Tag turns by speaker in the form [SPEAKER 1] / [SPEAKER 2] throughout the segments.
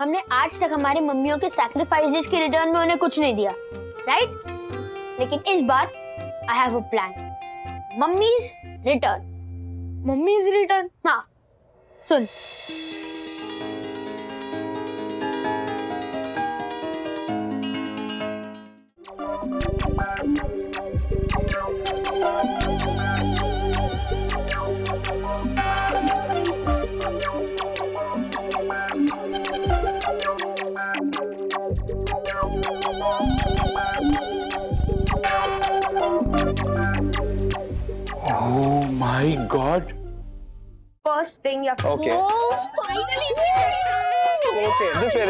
[SPEAKER 1] हमने आज तक हमारी मम्मियों के सैक्रिफाइसेस के रिटर्न में उन्हें कुछ नहीं दिया, राइट? लेकिन इस बार I have a plan. Mummy's return.
[SPEAKER 2] Mummy's return?
[SPEAKER 1] हाँ, सुन।
[SPEAKER 3] Oh my God!
[SPEAKER 1] First thing you have to
[SPEAKER 3] Okay.
[SPEAKER 1] Oh, finally!
[SPEAKER 3] Okay, this way.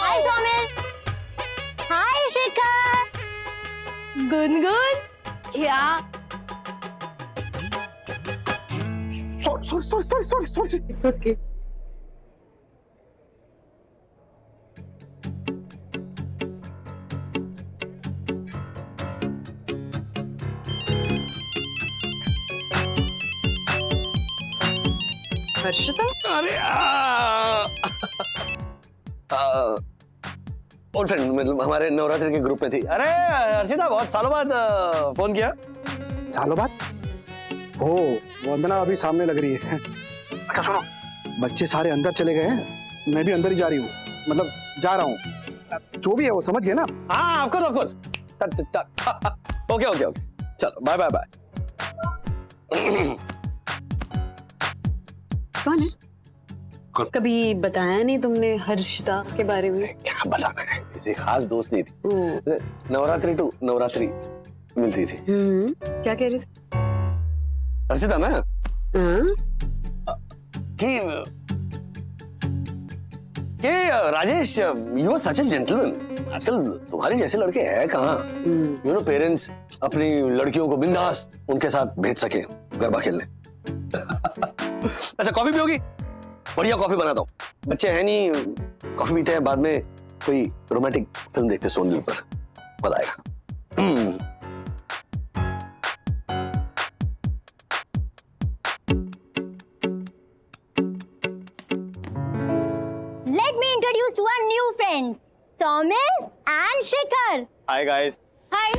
[SPEAKER 2] Hi, Somil. Hi, Shikhar.
[SPEAKER 1] Gungun, क्या?
[SPEAKER 3] Sorry.
[SPEAKER 2] It's okay.
[SPEAKER 4] हर्षिता?
[SPEAKER 3] अरे ओल्ड फ्रेंड, मतलब हमारे नवरात्रि के group में थी। अरे हर्षिता, बहुत सालों बाद फोन किया।
[SPEAKER 5] सालों बाद? ओ, वंदना अभी सामने लग रही है। अच्छा सुनो, बच्चे सारे अंदर चले गए हैं, मैं भी अंदर ही जा रही हूँ, मतलब जा रहा हूँ। जो भी है वो समझ गए ना?
[SPEAKER 3] हाँ, ऑफ कोर्स। ओके, चलो बाय।
[SPEAKER 4] कौन है? कभी बताया नहीं तुमने हर्षिता के बारे में?
[SPEAKER 3] क्या बताना है, किसी खास दोस्त नहीं थी।
[SPEAKER 4] ओ,
[SPEAKER 3] नवरात्रि टू नवरात्रि मिलती थी।
[SPEAKER 4] क्या कह रही थी?
[SPEAKER 3] हर्षिता मैं कि Rajesh, you are such a gentleman. आजकल तुम्हारे जैसे लड़के हैं कहाँ? यू नो, पेरेंट्स अपनी लड़कियों को बिंदास उनके साथ भेज सके गरबा खेलने। अच्छा, कॉफी पियोगी? बढ़िया कॉफी बनाता हूँ। बच्चे हैं नहीं, कॉफी पीते हैं, बाद में कोई रोमांटिक फिल्म देखते सोनी पर, मजा आएगा।
[SPEAKER 2] Let me introduce to our new friends, Somil and Shikhar.
[SPEAKER 3] Hi guys.
[SPEAKER 2] Hi.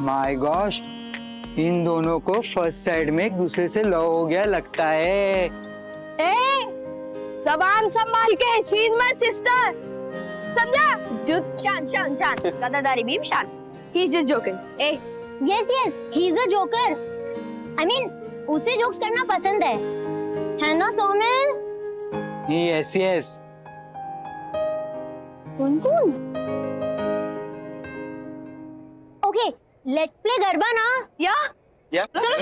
[SPEAKER 6] My gosh, इन दोनों को फर्स्ट साइड में एक दूसरे से लव हो गया लगता है।
[SPEAKER 1] ए, जबान संभाल के, शी इज माय सिस्टर, समझा? शांत, गदादारी भीम शांत। He is just joking. A,
[SPEAKER 2] Yes, he's a joker. I mean, उसे जोक्स करना पसंद है ना सोमिल?
[SPEAKER 6] यस।
[SPEAKER 2] कौन? Okay, let's play गरबा ना?
[SPEAKER 1] या चलो।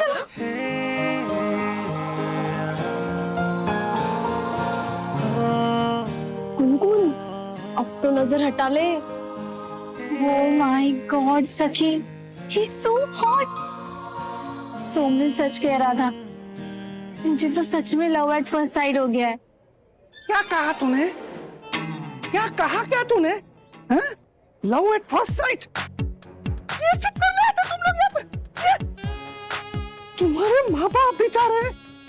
[SPEAKER 2] कुन अब तो नजर हटा ले।
[SPEAKER 7] Oh my God, सखी, he's so hot. सोमिल सच कह रहा था, मुझे तो सच में लव एट फर्स्ट साइट हो गया है।
[SPEAKER 5] क्या कहा तूने? Love at first sight? ये सब कर रहे थे तुम लोग यहाँ पे? तुम्हारे माँ बाप बेचारे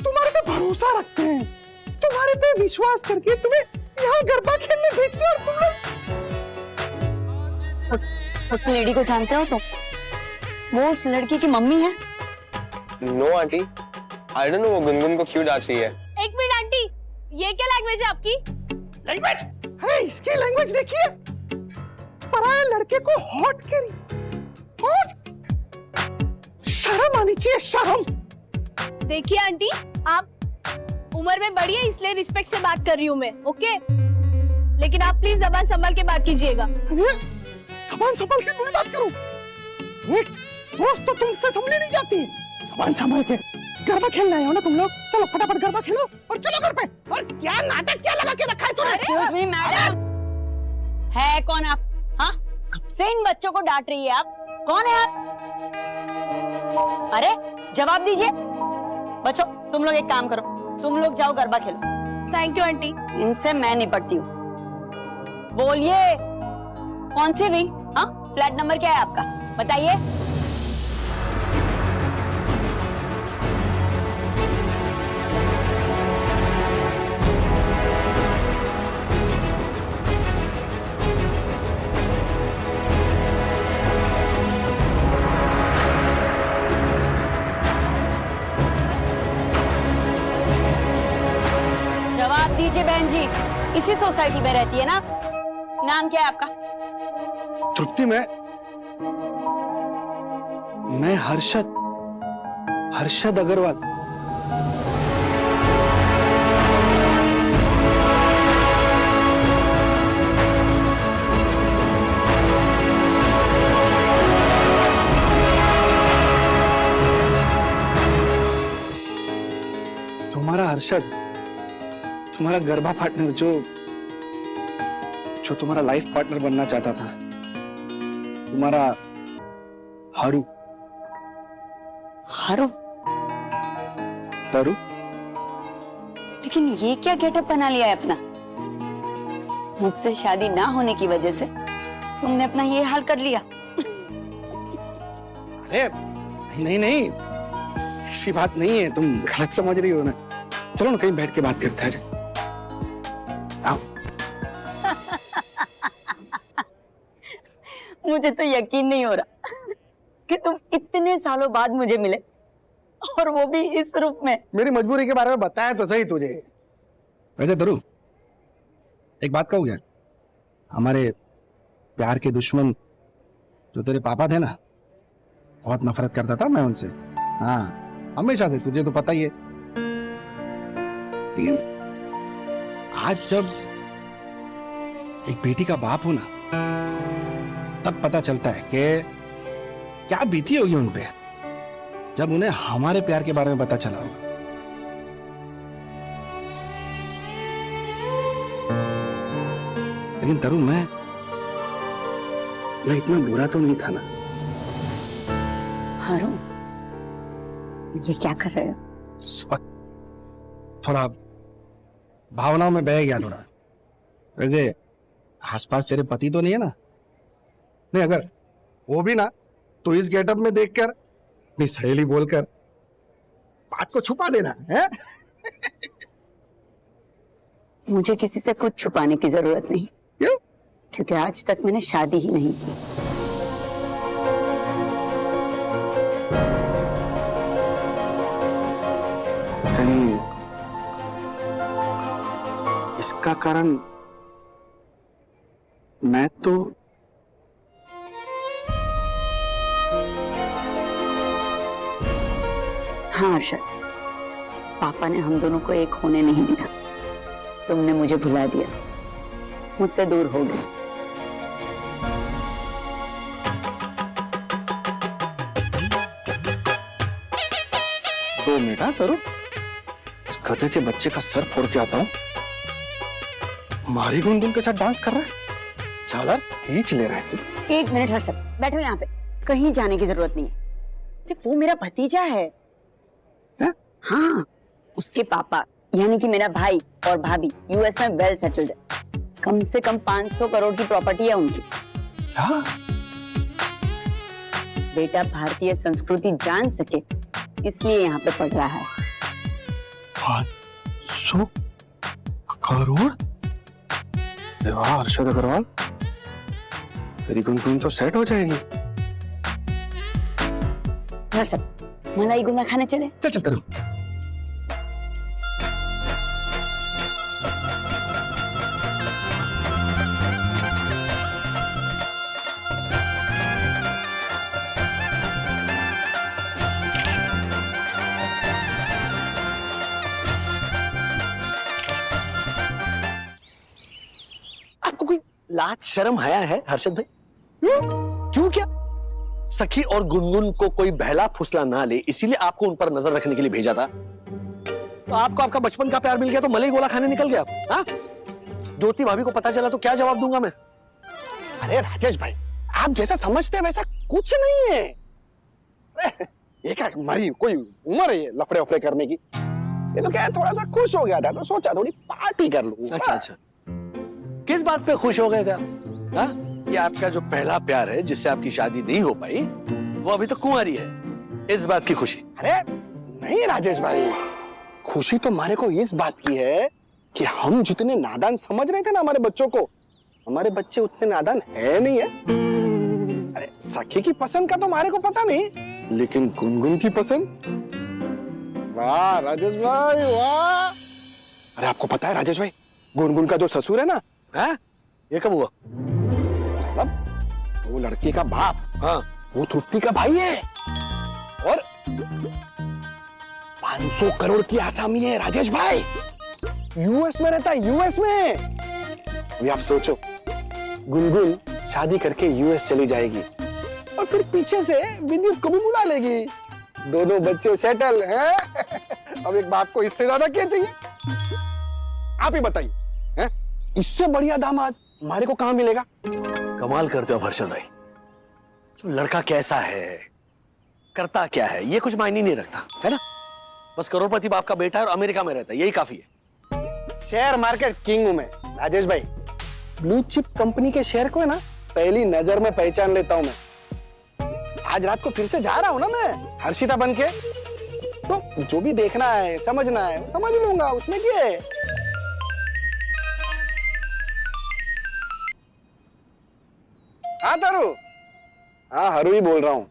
[SPEAKER 5] तुम्हारे पे भरोसा रखते हैं, तुम्हारे पे विश्वास करके तुम्हें यहाँ गरबा खेलने भेज दिया, और तुम लोग
[SPEAKER 4] उस लेडी को जानते हो तुम? वो उस लड़की की मम्मी है।
[SPEAKER 8] No aunty, I don't know वो गुनगुन को क्यों डांट रही है।
[SPEAKER 1] एक मिनट आंटी, ये क्या लैंग्वेज है आपकी?
[SPEAKER 5] लैंग्वेज है, इसकी लैंग्वेज देखिए। पराये लड़के को हॉट कह रही, हॉट। शर्म आनी चाहिए, शर्म।
[SPEAKER 1] देखिए आंटी, आप उम्र में बड़ी है, इसलिए रिस्पेक्ट से बात कर रही हूँ मैं, ओके? लेकिन आप प्लीज जबान संभाल के बात कीजिएगा।
[SPEAKER 5] जबान संभाल के मैं बात करूं? एक दोस्त तो तुमसे संभली नहीं जाती। जबान संभाल के गरबा खेलना है ना तुम लोग? चलो फटाफट गरबा खेलो और चलो घर पे। और क्या नाटक क्या लगा के रखा है तूने?
[SPEAKER 4] Excuse me, मैडम, है कौन आप? हाँ, कब से इन बच्चों को डांट रही है आप? कौन है आप? अरे जवाब दीजिए। बच्चों, तुम लोग एक काम करो, तुम लोग जाओ गरबा खेलो।
[SPEAKER 1] Thank you aunty.
[SPEAKER 4] इनसे मैं निपटती हूँ। बोलिए। कौन सी विंग? हाँ, फ्लैट नंबर क्या है आपका? बताइए। जवाब दीजिए बहन जी, इसी सोसाइटी में रहती है ना? नाम क्या है आपका?
[SPEAKER 5] तृप्ति, मैं हर्षद अग्रवाल। तुम्हारा हर्षद, तुम्हारा गर्भा पार्टनर जो तुम्हारा लाइफ पार्टनर बनना चाहता था, तुम्हारा हारू।
[SPEAKER 4] हारू?
[SPEAKER 5] हारू?
[SPEAKER 4] लेकिन ये क्या गेटअप बना लिया है अपना? मुझसे शादी ना होने की वजह से तुमने अपना ये हाल कर लिया।
[SPEAKER 5] अरे नहीं, ऐसी बात नहीं है, तुम गलत समझ रही हो ना। चलो ना कहीं बैठ के बात करते हैं। आओ।
[SPEAKER 4] मुझे तो यकीन नहीं हो रहा कि तुम इतने सालों बाद मुझे मिले, और वो भी इस रूप में।
[SPEAKER 5] मेरी मजबूरी के बारे में बताया तो सही तुझे। वैसे धरू, एक बात कहूँ क्या? हमारे प्यार के दुश्मन जो तेरे पापा थे ना, बहुत नफरत करता था मैं उनसे। हाँ, हमेशा से, तुझे तो पता ही है। लेकिन आज जब एक बेटी का बाप हूं ना, तब पता चलता है कि क्या बीती होगी उन पे जब उन्हें हमारे प्यार के बारे में पता चला होगा। लेकिन तरुण, मैं इतना बुरा तो नहीं था ना।
[SPEAKER 4] हारू, ये क्या कर रहे हो?
[SPEAKER 5] थोड़ा भावनाओं में बह गया थोड़ा। वैसे आसपास तेरे पति तो नहीं है ना? नहीं, अगर वो भी ना, तो इस गेटअप में देखकर अपनी सहेली बोलकर बात को छुपा देना है।
[SPEAKER 4] मुझे किसी से कुछ छुपाने की जरूरत नहीं।
[SPEAKER 5] क्यों?
[SPEAKER 4] क्योंकि आज तक मैंने शादी ही नहीं की।
[SPEAKER 5] कहीं इसका कारण मैं तो
[SPEAKER 4] हाँ अर्शद, पापा ने हम दोनों को एक होने नहीं दिया। तुमने मुझे भुला दिया, मुझसे दूर हो गए।
[SPEAKER 5] 2 मिनट। हाँ तरुण, इस गधे के बच्चे का सर फोड़ के आता हूँ। मारी गुनगुन के साथ डांस कर रहा है, झालर खींच ले रहा है।
[SPEAKER 4] 1 मिनट हर्षद, बैठो यहाँ पे, कहीं जाने की जरूरत नहीं है। अरे वो मेरा भतीजा है। हाँ, उसके पापा यानी कि मेरा भाई और भाभी यूएस में वेल सेटल्ड है। कम से कम 500 करोड़ की प्रॉपर्टी है उनकी।
[SPEAKER 5] हाँ?
[SPEAKER 4] बेटा भारतीय संस्कृति जान सके इसलिए यहाँ पे पढ़ रहा है।
[SPEAKER 5] 500 करोड़? वाह हर्षद अग्रवाल, तेरी गुनगुन तो सेट हो जाएगी।
[SPEAKER 4] हर्षद, मलाई गुना खाने चले?
[SPEAKER 5] चल चल तरुण।
[SPEAKER 3] आपको कोई लाज शर्म हया है हर्षद भाई? क्यों? क्या सखी और गुनगुन को कोई बहला फुसला ना ले, इसीलिए आपको उन पर नजर रखने के लिए भेजा था। तो आपको आपका बचपन का प्यार मिल गया तो मलाई गोला खाने निकल गया। हाँ? ज्योति भाभी को पता चला तो क्या जवाब दूंगा मैं?
[SPEAKER 5] अरे राजेश भाई, आप जैसा समझते हैं वैसा कुछ नहीं है। ये क्या हमारी कोई उम्र है ये लफड़े वफड़े करने की? ये तो क्या है, थोड़ा सा खुश हो गया था तो सोचा थोड़ी पार्टी कर लूं।
[SPEAKER 3] अच्छा, किस बात पे खुश हो गए थे आप? हाँ? ये आपका जो पहला प्यार है जिससे आपकी शादी नहीं हो पाई, वो अभी तो कुंवारी है, इस बात की खुशी।
[SPEAKER 5] अरे नहीं राजेश भाई, खुशी तो हमारे को इस बात की है कि हम जितने नादान समझ रहे थे ना हमारे बच्चों को, हमारे बच्चे उतने नादान है नहीं है। अरे सखी की पसंद का तो हमारे को पता नहीं, लेकिन गुनगुन की पसंद, वाह राजेश भाई वाह। अरे आपको पता है राजेश भाई, गुनगुन का जो ससुर है ना,
[SPEAKER 3] है? ये कब हुआ?
[SPEAKER 5] मतलब वो लड़की का बाप,
[SPEAKER 3] हाँ,
[SPEAKER 5] वो तृप्ति का भाई है और 500 करोड़ की आसामी है राजेश भाई, यूएस में रहता है, यूएस में। अभी आप सोचो, गुनगुन शादी करके यूएस चली जाएगी और फिर पीछे से विद्युत को भी बुला लेगी, दोनों बच्चे सेटल हैं। अब एक बाप को इससे ज्यादा क्या चाहिए? आप ही बताइए, हैं? इससे बढ़िया दामाद हमारे को कहां मिलेगा?
[SPEAKER 3] कमाल करते हो हर्षद भाई। लड़का कैसा है, करता क्या है, ये कुछ मायने नहीं रखता, है ना? बस करोड़पति बाप का बेटा है और अमेरिका में रहता है, यही काफी है।
[SPEAKER 5] शेयर मार्केट किंग हूं मैं राजेश भाई, ब्लू चिप कंपनी के शेयर को है ना पहली नजर में पहचान लेता हूं मैं। आज रात को फिर से जा रहा हूं ना मैं हर्षिता बन के, तो जो भी देखना है समझना है समझ लूंगा, उसमें क्या है। हाँ तारू, हाँ हरू ही बोल रहा हूँ।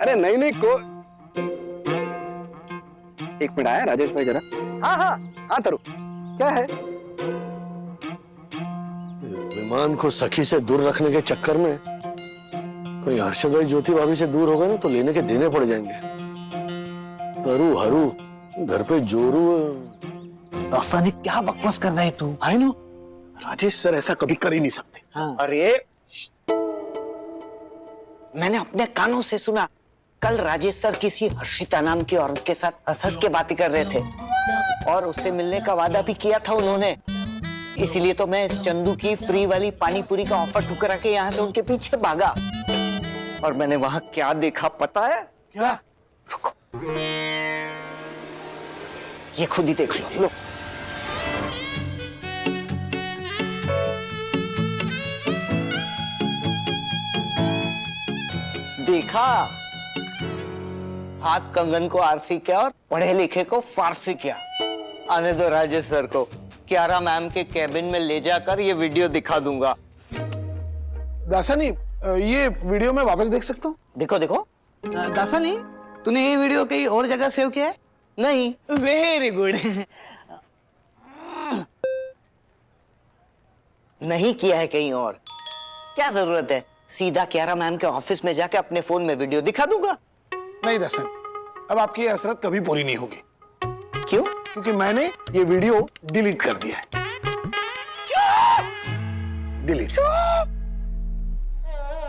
[SPEAKER 5] अरे नहीं नहीं को, एक मिनट आया राजेश भाई जरा। हाँ हाँ हाँ तारू, क्या है?
[SPEAKER 3] विमान को सखी से दूर रखने के चक्कर में कोई हर्षद भाई ज्योति भाभी से दूर हो गए ना तो लेने के देने पड़ जाएंगे। तरू हरू घर पे जोरू।
[SPEAKER 9] दास्तानी क्या बकवास कर रहा है तू?
[SPEAKER 5] आई नो राजेश सर ऐसा कभी कर ही नहीं सकते।
[SPEAKER 9] हाँ।
[SPEAKER 5] अरे
[SPEAKER 9] मैंने अपने कानों से सुना, कल राजेश सर किसी हर्षिता नाम की औरत के साथ हंस हंस के बातें कर रहे थे और उससे मिलने का वादा भी किया था उन्होंने। इसीलिए तो मैं इस चंदू की फ्री वाली पानी पूरी का ऑफर ठुकरा के यहाँ से उनके पीछे भागा। और मैंने वहां क्या देखा पता है?
[SPEAKER 5] क्या?
[SPEAKER 9] रुको, ये खुद ही देख लो। देखा, हाथ कंगन को आरसी किया और पढ़े लिखे को फारसी किया। आने दो राजेश सर को, कियारा मैम के कैबिन में ले जाकर ये वीडियो दिखा दूंगा।
[SPEAKER 5] दासानी, ये वीडियो मैं वापस देख सकता हूँ?
[SPEAKER 9] देखो देखो।
[SPEAKER 6] दासानी, तूने ये वीडियो कहीं और जगह सेव किया है?
[SPEAKER 9] नहीं। Very good. नहीं किया है कहीं और, क्या जरूरत है? सीधा कियारा मैम के ऑफिस में जाके अपने फोन में वीडियो दिखा दूंगा।
[SPEAKER 5] नहीं दासन, अब आपकी ये हसरत कभी पूरी नहीं होगी।
[SPEAKER 9] क्यों?
[SPEAKER 5] क्योंकि मैंने ये वीडियो डिलीट कर दिया है। डिलीट।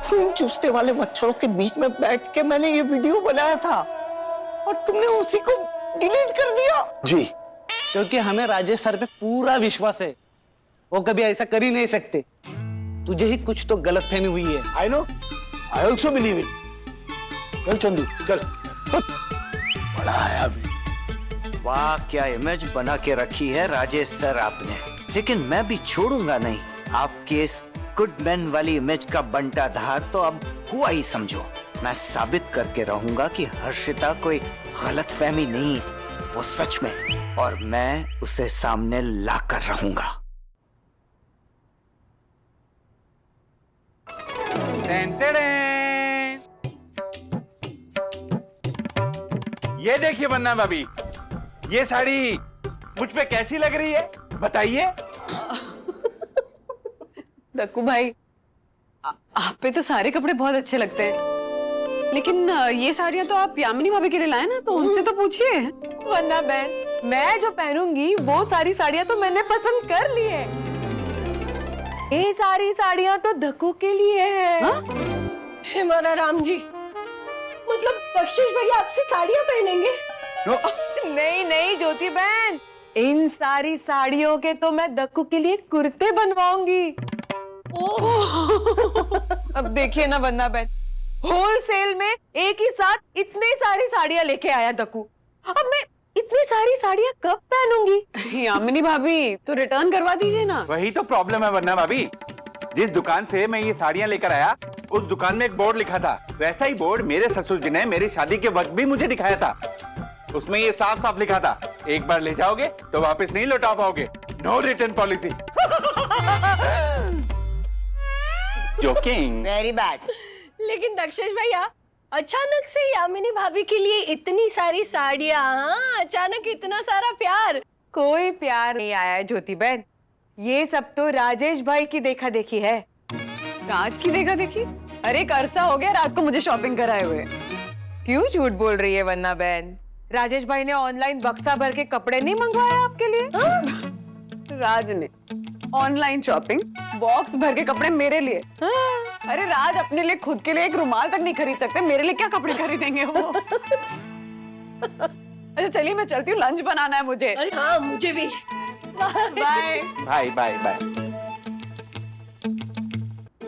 [SPEAKER 9] खून चूसने वाले मच्छरों के बीच में बैठ के मैंने ये वीडियो बनाया था और तुमने उसी को डिलीट कर दिया।
[SPEAKER 5] जी,
[SPEAKER 6] क्योंकि हमें राजेश सर पे पूरा विश्वास है, वो कभी ऐसा कर ही नहीं सकते। तुझे ही कुछ तो गलतफहमी हुई है।
[SPEAKER 5] I know, I also believe it. चल चंदू चल।
[SPEAKER 3] बड़ा आया भी।
[SPEAKER 9] वाह, क्या इमेज बना के रखी है राजेश सर आपने। लेकिन मैं भी छोड़ूंगा नहीं आपके इस गुडमैन वाली इमेज का बंटाधार तो अब हुआ ही समझो। मैं साबित करके रहूंगा कि हर्षिता कोई गलतफहमी नहीं, वो सच में, और मैं उसे सामने लाकर रहूंगा।
[SPEAKER 10] ये देखिए बन्ना भाभी, ये साड़ी मुझ पे कैसी लग रही है बताइए।
[SPEAKER 11] दक्कू भाई, आप पे तो सारे कपड़े बहुत अच्छे लगते हैं, लेकिन ये साड़ियाँ तो आप यामिनी भाभी के लिए लाए ना, तो उनसे तो पूछिए।
[SPEAKER 12] वरना बहन, मैं जो पहनूंगी वो सारी साड़ियाँ तो मैंने पसंद कर ली है। ये सारी साड़ियाँ तो दक्कू के लिए है।
[SPEAKER 1] हमारा राम जी, मतलब बख्शिश भैया आपसे साड़ियाँ पहनेंगे?
[SPEAKER 12] नहीं नहीं ज्योति बहन, इन सारी साड़ियों के तो मैं दक्कू के लिए कुर्ते बनवाऊंगी। अब देखिए ना वन्ना बहन, होलसेल में एक ही साथ इतनी सारी साड़ियाँ लेके आया दक्कू। अब मैं इतनी सारी साड़ियाँ कब पहनूंगी?
[SPEAKER 11] यामिनी भाभी, तो रिटर्न करवा दीजिए ना।
[SPEAKER 10] वही तो प्रॉब्लम है वरना भाभी, जिस दुकान से मैं ये साड़ियां लेकर आया उस दुकान में एक बोर्ड लिखा था, वैसा ही बोर्ड मेरे ससुर जी ने मेरी शादी के वक्त भी मुझे दिखाया था। उसमें ये साफ साफ लिखा था, एक बार ले जाओगे तो वापस नहीं लौटा पाओगे, no return policy. Joking.
[SPEAKER 12] Very bad.
[SPEAKER 1] लेकिन दक्षेश भैया, अचानक से यामिनी भाभी के लिए इतनी सारी साड़ियाँ, हाँ, अचानक इतना सारा प्यार।
[SPEAKER 12] कोई प्यार नहीं आया है ज्योति बहन, ये सब तो राजेश भाई की देखा देखी है। राज की देखा देखी? अरे एक अरसा हो गया रात को मुझे शॉपिंग कराए हुए। क्यों झूठ बोल रही है वन्ना बहन? राजेश भाई ने ऑनलाइन बक्सा भर के कपड़े नहीं मंगवाए आपके लिए? राज ने ऑनलाइन शॉपिंग बॉक्स भर के कपड़े मेरे लिए। अरे राज अपने लिए खुद के लिए एक रुमाल तक नहीं खरीद सकते, मेरे लिए क्या कपड़े खरीदेंगे वो? अच्छा चलिए मैं चलती हूँ, लंच बनाना है मुझे।
[SPEAKER 1] हाँ मुझे भी।
[SPEAKER 12] Bye
[SPEAKER 10] bye bye bye.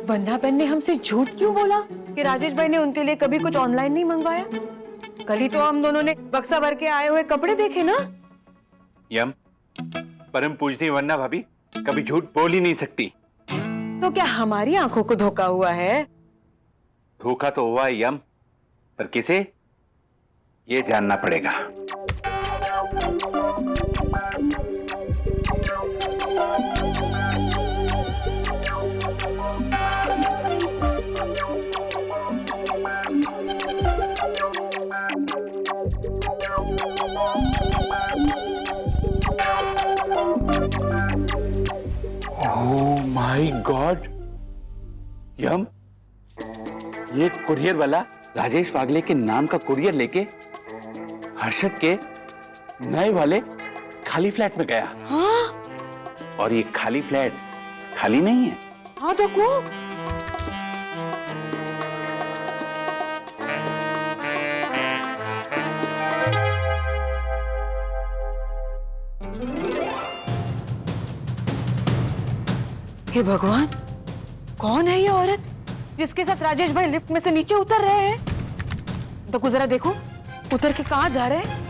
[SPEAKER 12] वन्ना बहन ने हमसे झूठ क्यों बोला कि राजेश भाई ने उनके लिए कभी कुछ ऑनलाइन नहीं मंगवाया? कल ही तो हम दोनों ने बक्सा भर के आए हुए कपड़े देखे ना।
[SPEAKER 10] यम, परम पूजनी वन्ना भाभी कभी झूठ बोल ही नहीं सकती।
[SPEAKER 12] तो क्या हमारी आंखों को धोखा हुआ है?
[SPEAKER 10] धोखा तो हुआ है यम, पर किसे ये जानना पड़ेगा। ओह माय गॉड यम, ये कुरियर वाला राजेश वागले के नाम का कुरियर लेके हर्षद के नए वाले खाली फ्लैट में गया।
[SPEAKER 12] हाँ?
[SPEAKER 10] और ये खाली फ्लैट खाली नहीं है।
[SPEAKER 12] हाँ तो को? हे भगवान, कौन है ये औरत जिसके साथ राजेश भाई लिफ्ट में से नीचे उतर रहे हैं? तो जरा देखो उतर के कहां जा रहे हैं?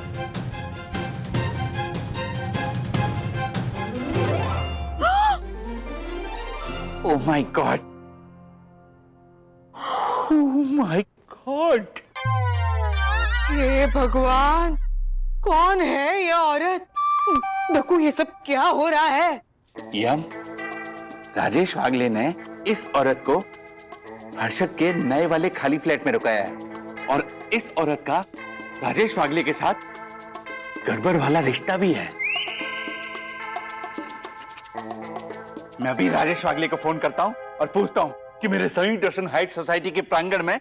[SPEAKER 10] Oh my god, oh my god,
[SPEAKER 12] हे भगवान, कौन है ये औरत? देखो ये सब क्या हो रहा है?
[SPEAKER 10] यम, राजेश वागले ने इस औरत को हर्षद के नए वाले खाली फ्लैट में रुकाया है और इस औरत का राजेश वागले के साथ गड़बड़ वाला रिश्ता भी है। मैं अभी राजेश वागले को फोन करता हूं और पूछता हूं कि मेरे संयुक्त दर्शन हाइट सोसाइटी के प्रांगण में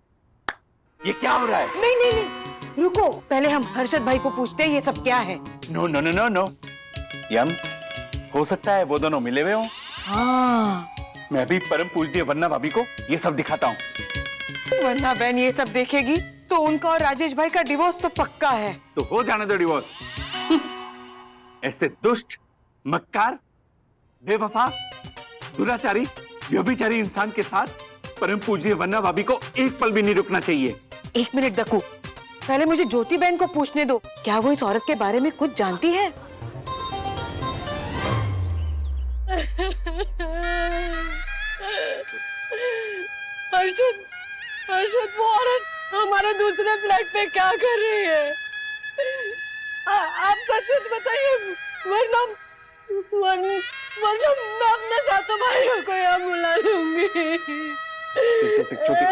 [SPEAKER 10] ये क्या हो रहा है।
[SPEAKER 12] नहीं नहीं नहीं, रुको, पहले हम हर्षद भाई को पूछते हैं ये सब क्या है।
[SPEAKER 10] No no no no no यम, हो सकता है वो दोनों मिले हुए हों।
[SPEAKER 12] हाँ,
[SPEAKER 10] मैं अभी परम पूजनीय वन्ना भाभी को ये सब दिखाता हूँ।
[SPEAKER 12] वन्ना बहन ये सब देखेगी तो उनका और राजेश भाई का डिवोर्स तो पक्का है।
[SPEAKER 10] तो हो जाने दो डिवोर्स। ऐसे दुष्ट, मक्कार, बेवफा, दुराचारी, व्यभिचारी इंसान के साथ परम पूजनीय वन्ना भाभी को एक पल भी नहीं रुकना चाहिए।
[SPEAKER 12] एक मिनट दकू, पहले मुझे ज्योति बहन को पूछने दो, क्या वो इस औरत के बारे में कुछ जानती है?
[SPEAKER 1] हर्षद, हर्षद, वो औरत हमारे दूसरे फ्लैट पे क्या कर रही है? आप सच सच बताइए, वरना मैं अपने साथों भाइयों को यहाँ बुला लूंगी।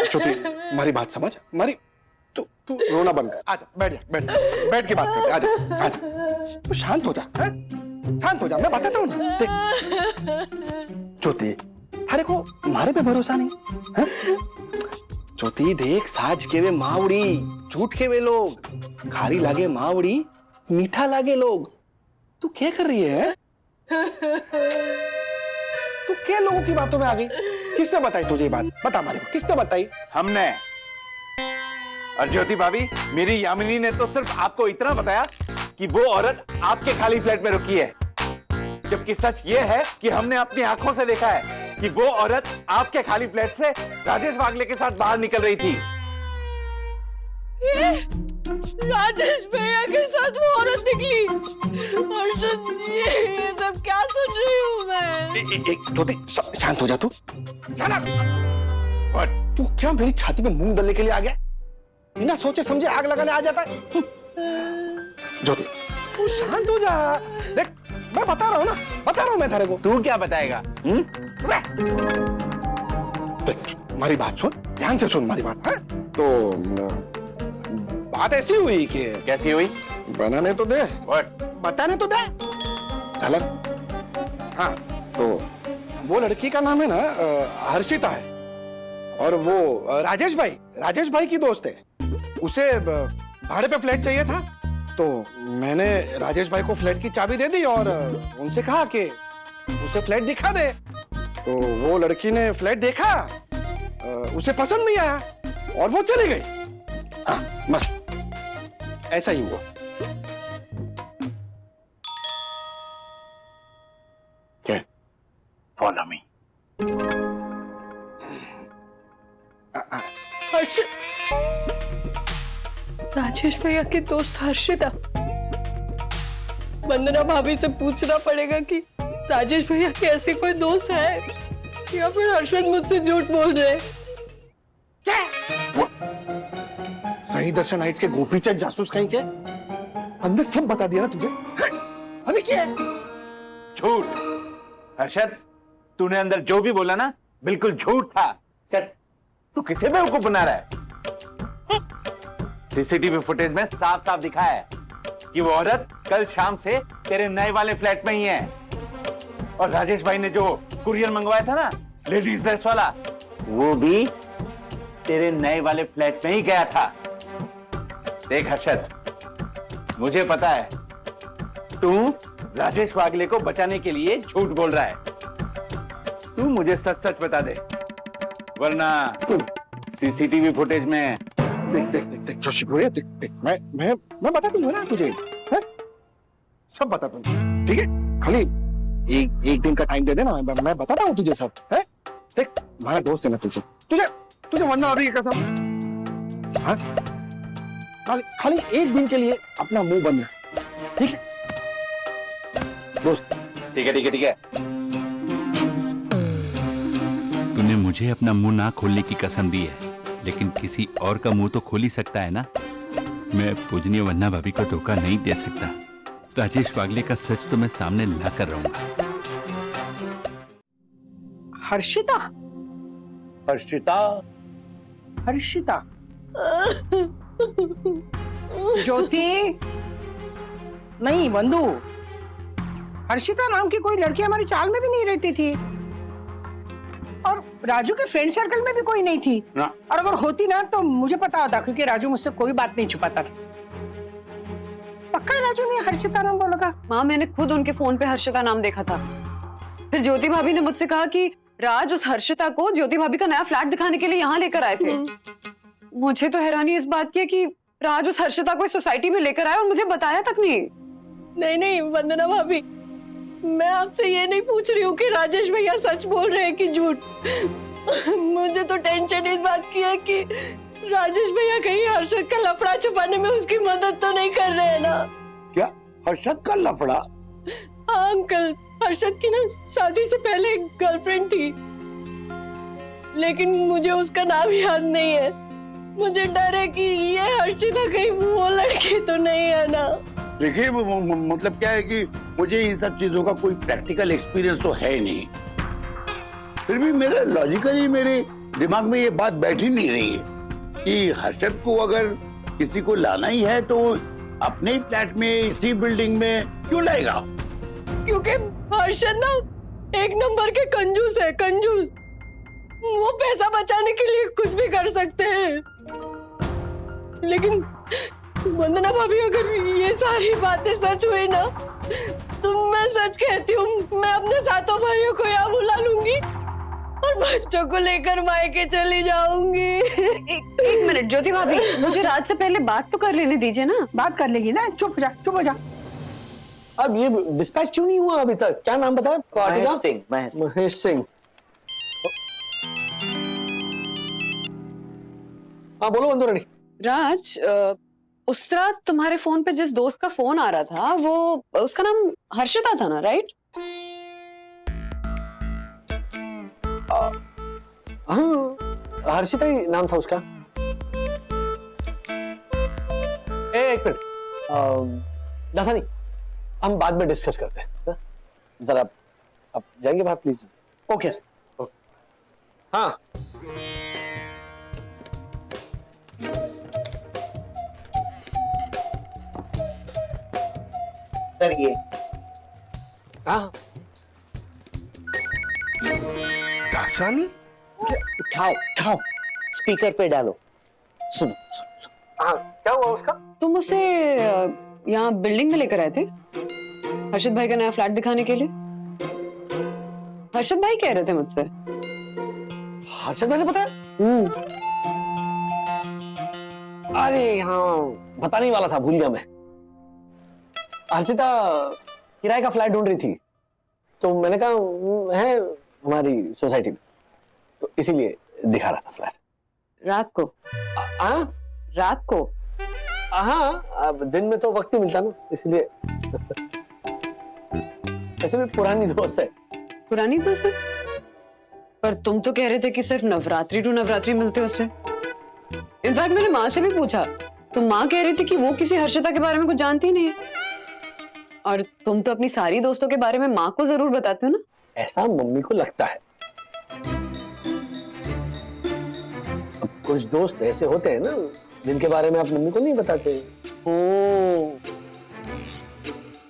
[SPEAKER 5] छोटी, हमारी बात समझ, हमारी तू रोना बंद कर, आजा, बैठ के बात करते, आजा, तू शांत हो जा, शांत हो जा, मैं बताता हूँ ना। देख ज्योति, अरे को हमारे पे भरोसा नहीं है? ज्योति देख, साज के वे मावड़ी, झूठ के वे लोग, खारी लागे मावड़ी, मीठा लागे लोग। तू क्या कर रही है? तू क्या लोगों की बातों में आ गई? किसने बताई तुझे बात? बता हमारे को, किसने बताई?
[SPEAKER 10] हमने। और ज्योति भाभी, मेरी यामिनी ने तो सिर्फ आपको इतना बताया कि वो औरत आपके खाली फ्लैट में रुकी है, जबकि सच ये है कि हमने अपनी आंखों से देखा है कि वो औरत आपके खाली फ्लैट से राजेश वागले के साथ बाहर निकल रही थी।
[SPEAKER 12] राजेश भैया के साथ वो औरत निकली। हर्षद, ये सब क्या सुन रही हूँ मैं?
[SPEAKER 5] एक ज्योति, शांत हो जा तू। तू क्या मेरी छाती पे मूंग दलने के लिए आ गया? बिना सोचे समझे आग लगाने आ जाता है। ज्योति, तू शांत हो जा। देख, मैं बता रहा हूँ ना, बता रहा हूँ मैं तेरे को।
[SPEAKER 10] तू क्या बताएगा?
[SPEAKER 5] देख, हमारी बात सुन, ध्यान से सुन हमारी बात। हाँ? तो बात ऐसी हुई कि
[SPEAKER 10] कैसी हुई?
[SPEAKER 5] बनाने तो दे,
[SPEAKER 10] What?
[SPEAKER 5] बताने तो दे। चल। हाँ, तो वो लड़की का नाम है ना हर्षिता है, और वो राजेश भाई की दोस्त है। उसे भाड़े पे फ्लैट चाहिए था, तो मैंने राजेश भाई को फ्लैट की चाबी दे दी और उनसे कहा कि उसे फ्लैट दिखा दे। तो वो लड़की ने फ्लैट देखा, उसे पसंद नहीं आया और वो चली गई। हाँ, बस ऐसा ही हुआ। क्या?
[SPEAKER 10] Follow me.
[SPEAKER 12] हर्षित, राजेश भैया की दोस्त हर्षिता। वंदना भाभी से पूछना पड़ेगा कि राजेश भैया के ऐसे कोई दोस्त है या फिर हर्षित मुझसे झूठ बोल रहे।
[SPEAKER 5] क्या? सही दर्शन हाइट्स के गोपीचंद जासूस कहीं के अंदर सब बता दिया ना तुझे। अभी क्या है?
[SPEAKER 10] झूठ। हर्षद, तूने अंदर जो भी बोला ना, बिल्कुल झूठ था। चल, तू किसे बेवकूफ बना रहा है? सीसीटीवी फुटेज में साफ साफ दिखा है कि वो औरत कल शाम से तेरे नए वाले फ्लैट में ही है। और राजेश भाई ने जो कुरियर मंगवाया था ना, लेडीज ड्रेस वाला, वो भी तेरे नए वाले फ्लैट में ही गया था। देख हर्षद, मुझे पता है तू राजेश वागले को बचाने के लिए झूठ बोल रहा है। तू मुझे सच सच बता दे, वरना सीसीटीवी फुटेज में
[SPEAKER 5] देख जोशीपुरे, देख मैं बता दूंगा ना तुझे, है? सब बता दूंगा, ठीक है? खाली एक दिन का टाइम दे देना, मैं बताता हूँ तुझे सब, है? देख, हमारा दोस्त है ना तुझे वंदना भाभी की कसम। हाँ? खाली एक दिन के लिए अपना मुंह बंद रख, ठीक है दोस्त?
[SPEAKER 10] ठीक है।
[SPEAKER 13] तूने मुझे अपना मुंह ना खोलने की कसम दी है, लेकिन किसी और का मुंह तो खोल ही सकता है ना। मैं पूजनीय वंदना भाभी को धोखा नहीं दे सकता। राजेश वागले का सच तो मैं सामने ला कर रहूंगा।
[SPEAKER 12] हर्षिता,
[SPEAKER 14] ज्योति नहीं, वंदू, हर्षिता नाम की कोई लड़की हमारी चाल में भी नहीं रहती थी, और राजू के फ्रेंड सर्कल में भी कोई नहीं थी ना। और अगर होती ना तो मुझे पता होता, क्योंकि राजू मुझसे कोई बात नहीं छुपाता था। पक्का राजू ने हर्षिता नाम बोला था?
[SPEAKER 11] माँ, मैंने खुद उनके फोन पे हर्षिता नाम देखा था। फिर ज्योति भाभी ने मुझसे कहा कि राज उस हर्षिता को ज्योति भाभी का नया फ्लैट दिखाने के लिए यहाँ लेकर आए थे। मुझे तो हैरानी इस बात की है कि राज उस हर्षिता को इस सोसाइटी में लेकर आया और मुझे बताया तक नहीं।
[SPEAKER 12] नहीं वंदना भाभी, मैं आपसे ये नहीं पूछ रही हूँ कि राजेश भैया सच बोल रहे हैं कि झूठ। मुझे तो टेंशन इस बात की है कि राजेश भैया कहीं हर्षद का लफड़ा छुपाने में उसकी मदद तो नहीं कर रहे हैं ना?
[SPEAKER 10] क्या हर्षद का लफड़ा?
[SPEAKER 12] हाँ अंकल, हर्षद की ना शादी से पहले एक गर्लफ्रेंड थी, लेकिन मुझे उसका नाम याद नहीं है। मुझे डर है कि ये हर्षिता कहीं वो लड़की तो नहीं है ना?
[SPEAKER 10] देखिए, मतलब क्या है कि मुझे इन सब चीजों का कोई प्रैक्टिकल एक्सपीरियंस तो है नहीं, फिर भी मेरे लॉजिकली मेरे दिमाग में ये बात बैठ ही नहीं रही है कि हर्षद को अगर किसी को लाना ही है तो अपने ही फ्लैट में, इसी बिल्डिंग में क्यों लाएगा?
[SPEAKER 12] क्योंकि हर्षद ना एक नंबर के कंजूस है, कंजूस। वो पैसा बचाने के लिए कुछ भी कर सकते हैं। लेकिन वंदना भाभी, अगर ये सारी बातें सच हुई ना, तो मैं सच कहती हूँ, मैं अपने सातों भाइयों को यहाँ बुला लूंगी और बच्चों को लेकर मायके चली जाऊंगी।
[SPEAKER 11] एक मिनट ज्योति भाभी, मुझे रात से पहले बात तो कर लेने दीजिए ना।
[SPEAKER 14] बात कर लेगी ना, चुप हो जा।
[SPEAKER 3] अब ये डिस्पैच क्यों नहीं हुआ अभी तक? क्या नाम बताया पार्टी का? महेश सिंह। हाँ बोलो बंधु रानी।
[SPEAKER 11] राज, उस रात तुम्हारे फोन पे जिस दोस्त का फोन आ रहा था वो उसका नाम हर्षिता था ना, राइट?
[SPEAKER 3] हाँ, हर्षिता ही नाम था उसका। एक मिनट, दासानी, हम बाद में डिस्कस करते हैं ना? जरा आप जाएंगे बाहर प्लीज? Okay sir. हाँ,
[SPEAKER 9] सर ये
[SPEAKER 3] हाँ,
[SPEAKER 5] दासानी?
[SPEAKER 9] उठाओ उठाओ, स्पीकर पे डालो, सुनो सुनो सुनो।
[SPEAKER 3] हाँ, क्या हुआ उसका?
[SPEAKER 11] तुम उसे यहाँ बिल्डिंग में लेकर आए थे हर्षित भाई का नया फ्लैट दिखाने के लिए? हर्षित भाई कह रहे थे मुझसे।
[SPEAKER 3] हर्षित भाई ने बताया? अरे हाँ, बताने ही वाला था, भूल गया मैं। हर्षिता किराए का फ्लैट ढूंढ रही थी, तो मैंने कहा है हमारी सोसाइटी में, तो इसीलिए दिखा रहा था फ्लैट।
[SPEAKER 11] रात को?
[SPEAKER 3] हाँ,
[SPEAKER 11] रात को?
[SPEAKER 3] हाँ, अब दिन में तो वक्त ही मिलता ना, इसलिए। ऐसे भी पुरानी दोस्त है।
[SPEAKER 11] पुरानी दोस्त है? पर तुम तो कह रहे थे कि सिर्फ नवरात्रि टू नवरात्रि मिलते हो उससे। इनफैक्ट मैंने माँ से भी पूछा, तो माँ कह रही थी कि वो किसी हर्षिता के बारे में कुछ जानती नहीं है। और तुम तो अपनी सारी दोस्तों के बारे में माँ को जरूर बताते हो ना?
[SPEAKER 3] ऐसा मम्मी को लगता है। अब कुछ दोस्त ऐसे होते हैं ना जिनके बारे में आप मम्मी को नहीं बताते।
[SPEAKER 11] ओ,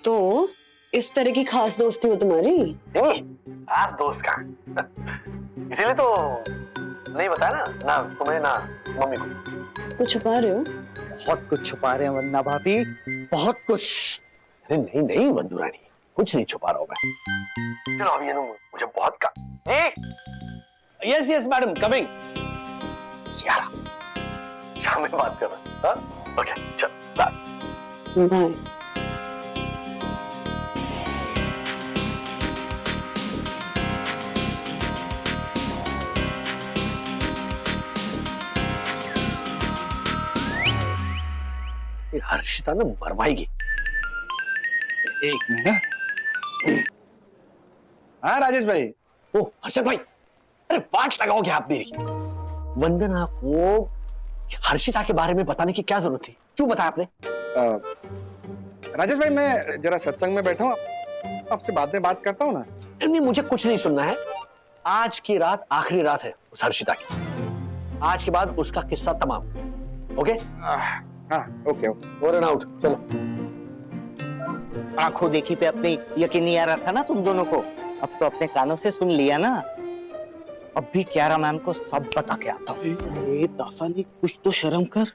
[SPEAKER 11] तो इस तरह की खास दोस्ती हो तुम्हारी?
[SPEAKER 3] खास दोस्त का इसीलिए तो नहीं बताया ना तुम्हें ना मम्मी को।
[SPEAKER 11] कुछ छुपा रहे हो?
[SPEAKER 9] बहुत कुछ छुपा रहे हैं वंदना भाभी, बहुत कुछ।
[SPEAKER 3] अरे नहीं नहीं वंदू रानी, कुछ नहीं छुपा रहा हूं मैं। चलो अभी मुझे बहुत जी। Yes yes madam, coming. यार शाम में बात कर रहा हूं। ओके चल बाय।
[SPEAKER 11] बाय।
[SPEAKER 3] हर्षिता ने मरवाएगी।
[SPEAKER 5] एक मिनट। हाँ राजेश भाई।
[SPEAKER 3] ओ हर्षद भाई, अरे बात लगाओगे आप मेरी? वंदना को हर्षिता के बारे में बताने की क्या जरूरत थी? क्यों बताया आपने?
[SPEAKER 5] राजेश भाई, मैं जरा सत्संग में बैठा हूँ, आपसे बाद में बात करता हूँ ना।
[SPEAKER 3] नहीं, मुझे कुछ नहीं सुनना है। आज की रात आखिरी रात है उस हर्षिता की। आज के बाद उसका किस्सा तमाम। ओके?
[SPEAKER 5] हाँ ओके।
[SPEAKER 3] Over and out. चलो।
[SPEAKER 9] आंखों देखी पे अपने यकीन नहीं आ रहा था ना तुम दोनों को, अब तो अपने कानों से सुन लिया ना। अब भी क्यारा मैम को सब बता के आता हूँ।
[SPEAKER 6] अरे दासानी, कुछ तो शर्म कर।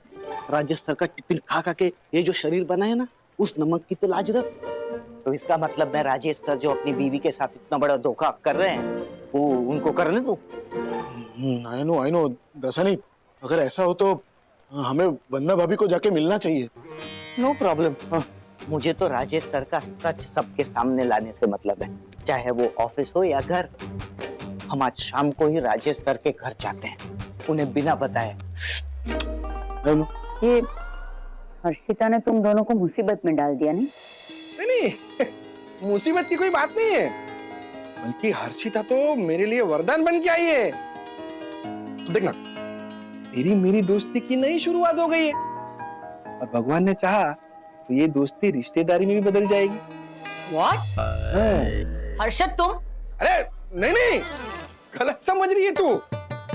[SPEAKER 6] राजेश सर का टिफिन खा खा के ये जो शरीर बना है ना, उस नमक की तो लाज रख।
[SPEAKER 9] तो इसका मतलब मैं राजेश सर जो अपनी बीवी के साथ इतना बड़ा धोखा कर रहे हैं, वो उनको करने दो।
[SPEAKER 5] आई नो दासानी, अगर ऐसा हो तो हमें वंदना भाभी को जाके मिलना चाहिए।
[SPEAKER 9] No problem. मुझे तो राजेश सर का सच सबके सामने लाने से मतलब है, चाहे वो ऑफिस हो या घर। हम आज शाम को ही राजेश सर के घर जाते हैं, उन्हें बिना बताए।
[SPEAKER 4] ये हर्षिता ने तुम दोनों को मुसीबत में डाल दिया नहीं?
[SPEAKER 5] नहीं मुसीबत की कोई बात नहीं है, बल्कि हर्षिता तो मेरे लिए वरदान बन के आई है। देखना, तेरी मेरी दोस्ती की नई शुरुआत हो गई है, और भगवान ने चाहा तो ये दोस्ती रिश्तेदारी में भी बदल जाएगी।
[SPEAKER 4] What? हर्षद तुम?
[SPEAKER 5] अरे नहीं, गलत समझ रही है तू।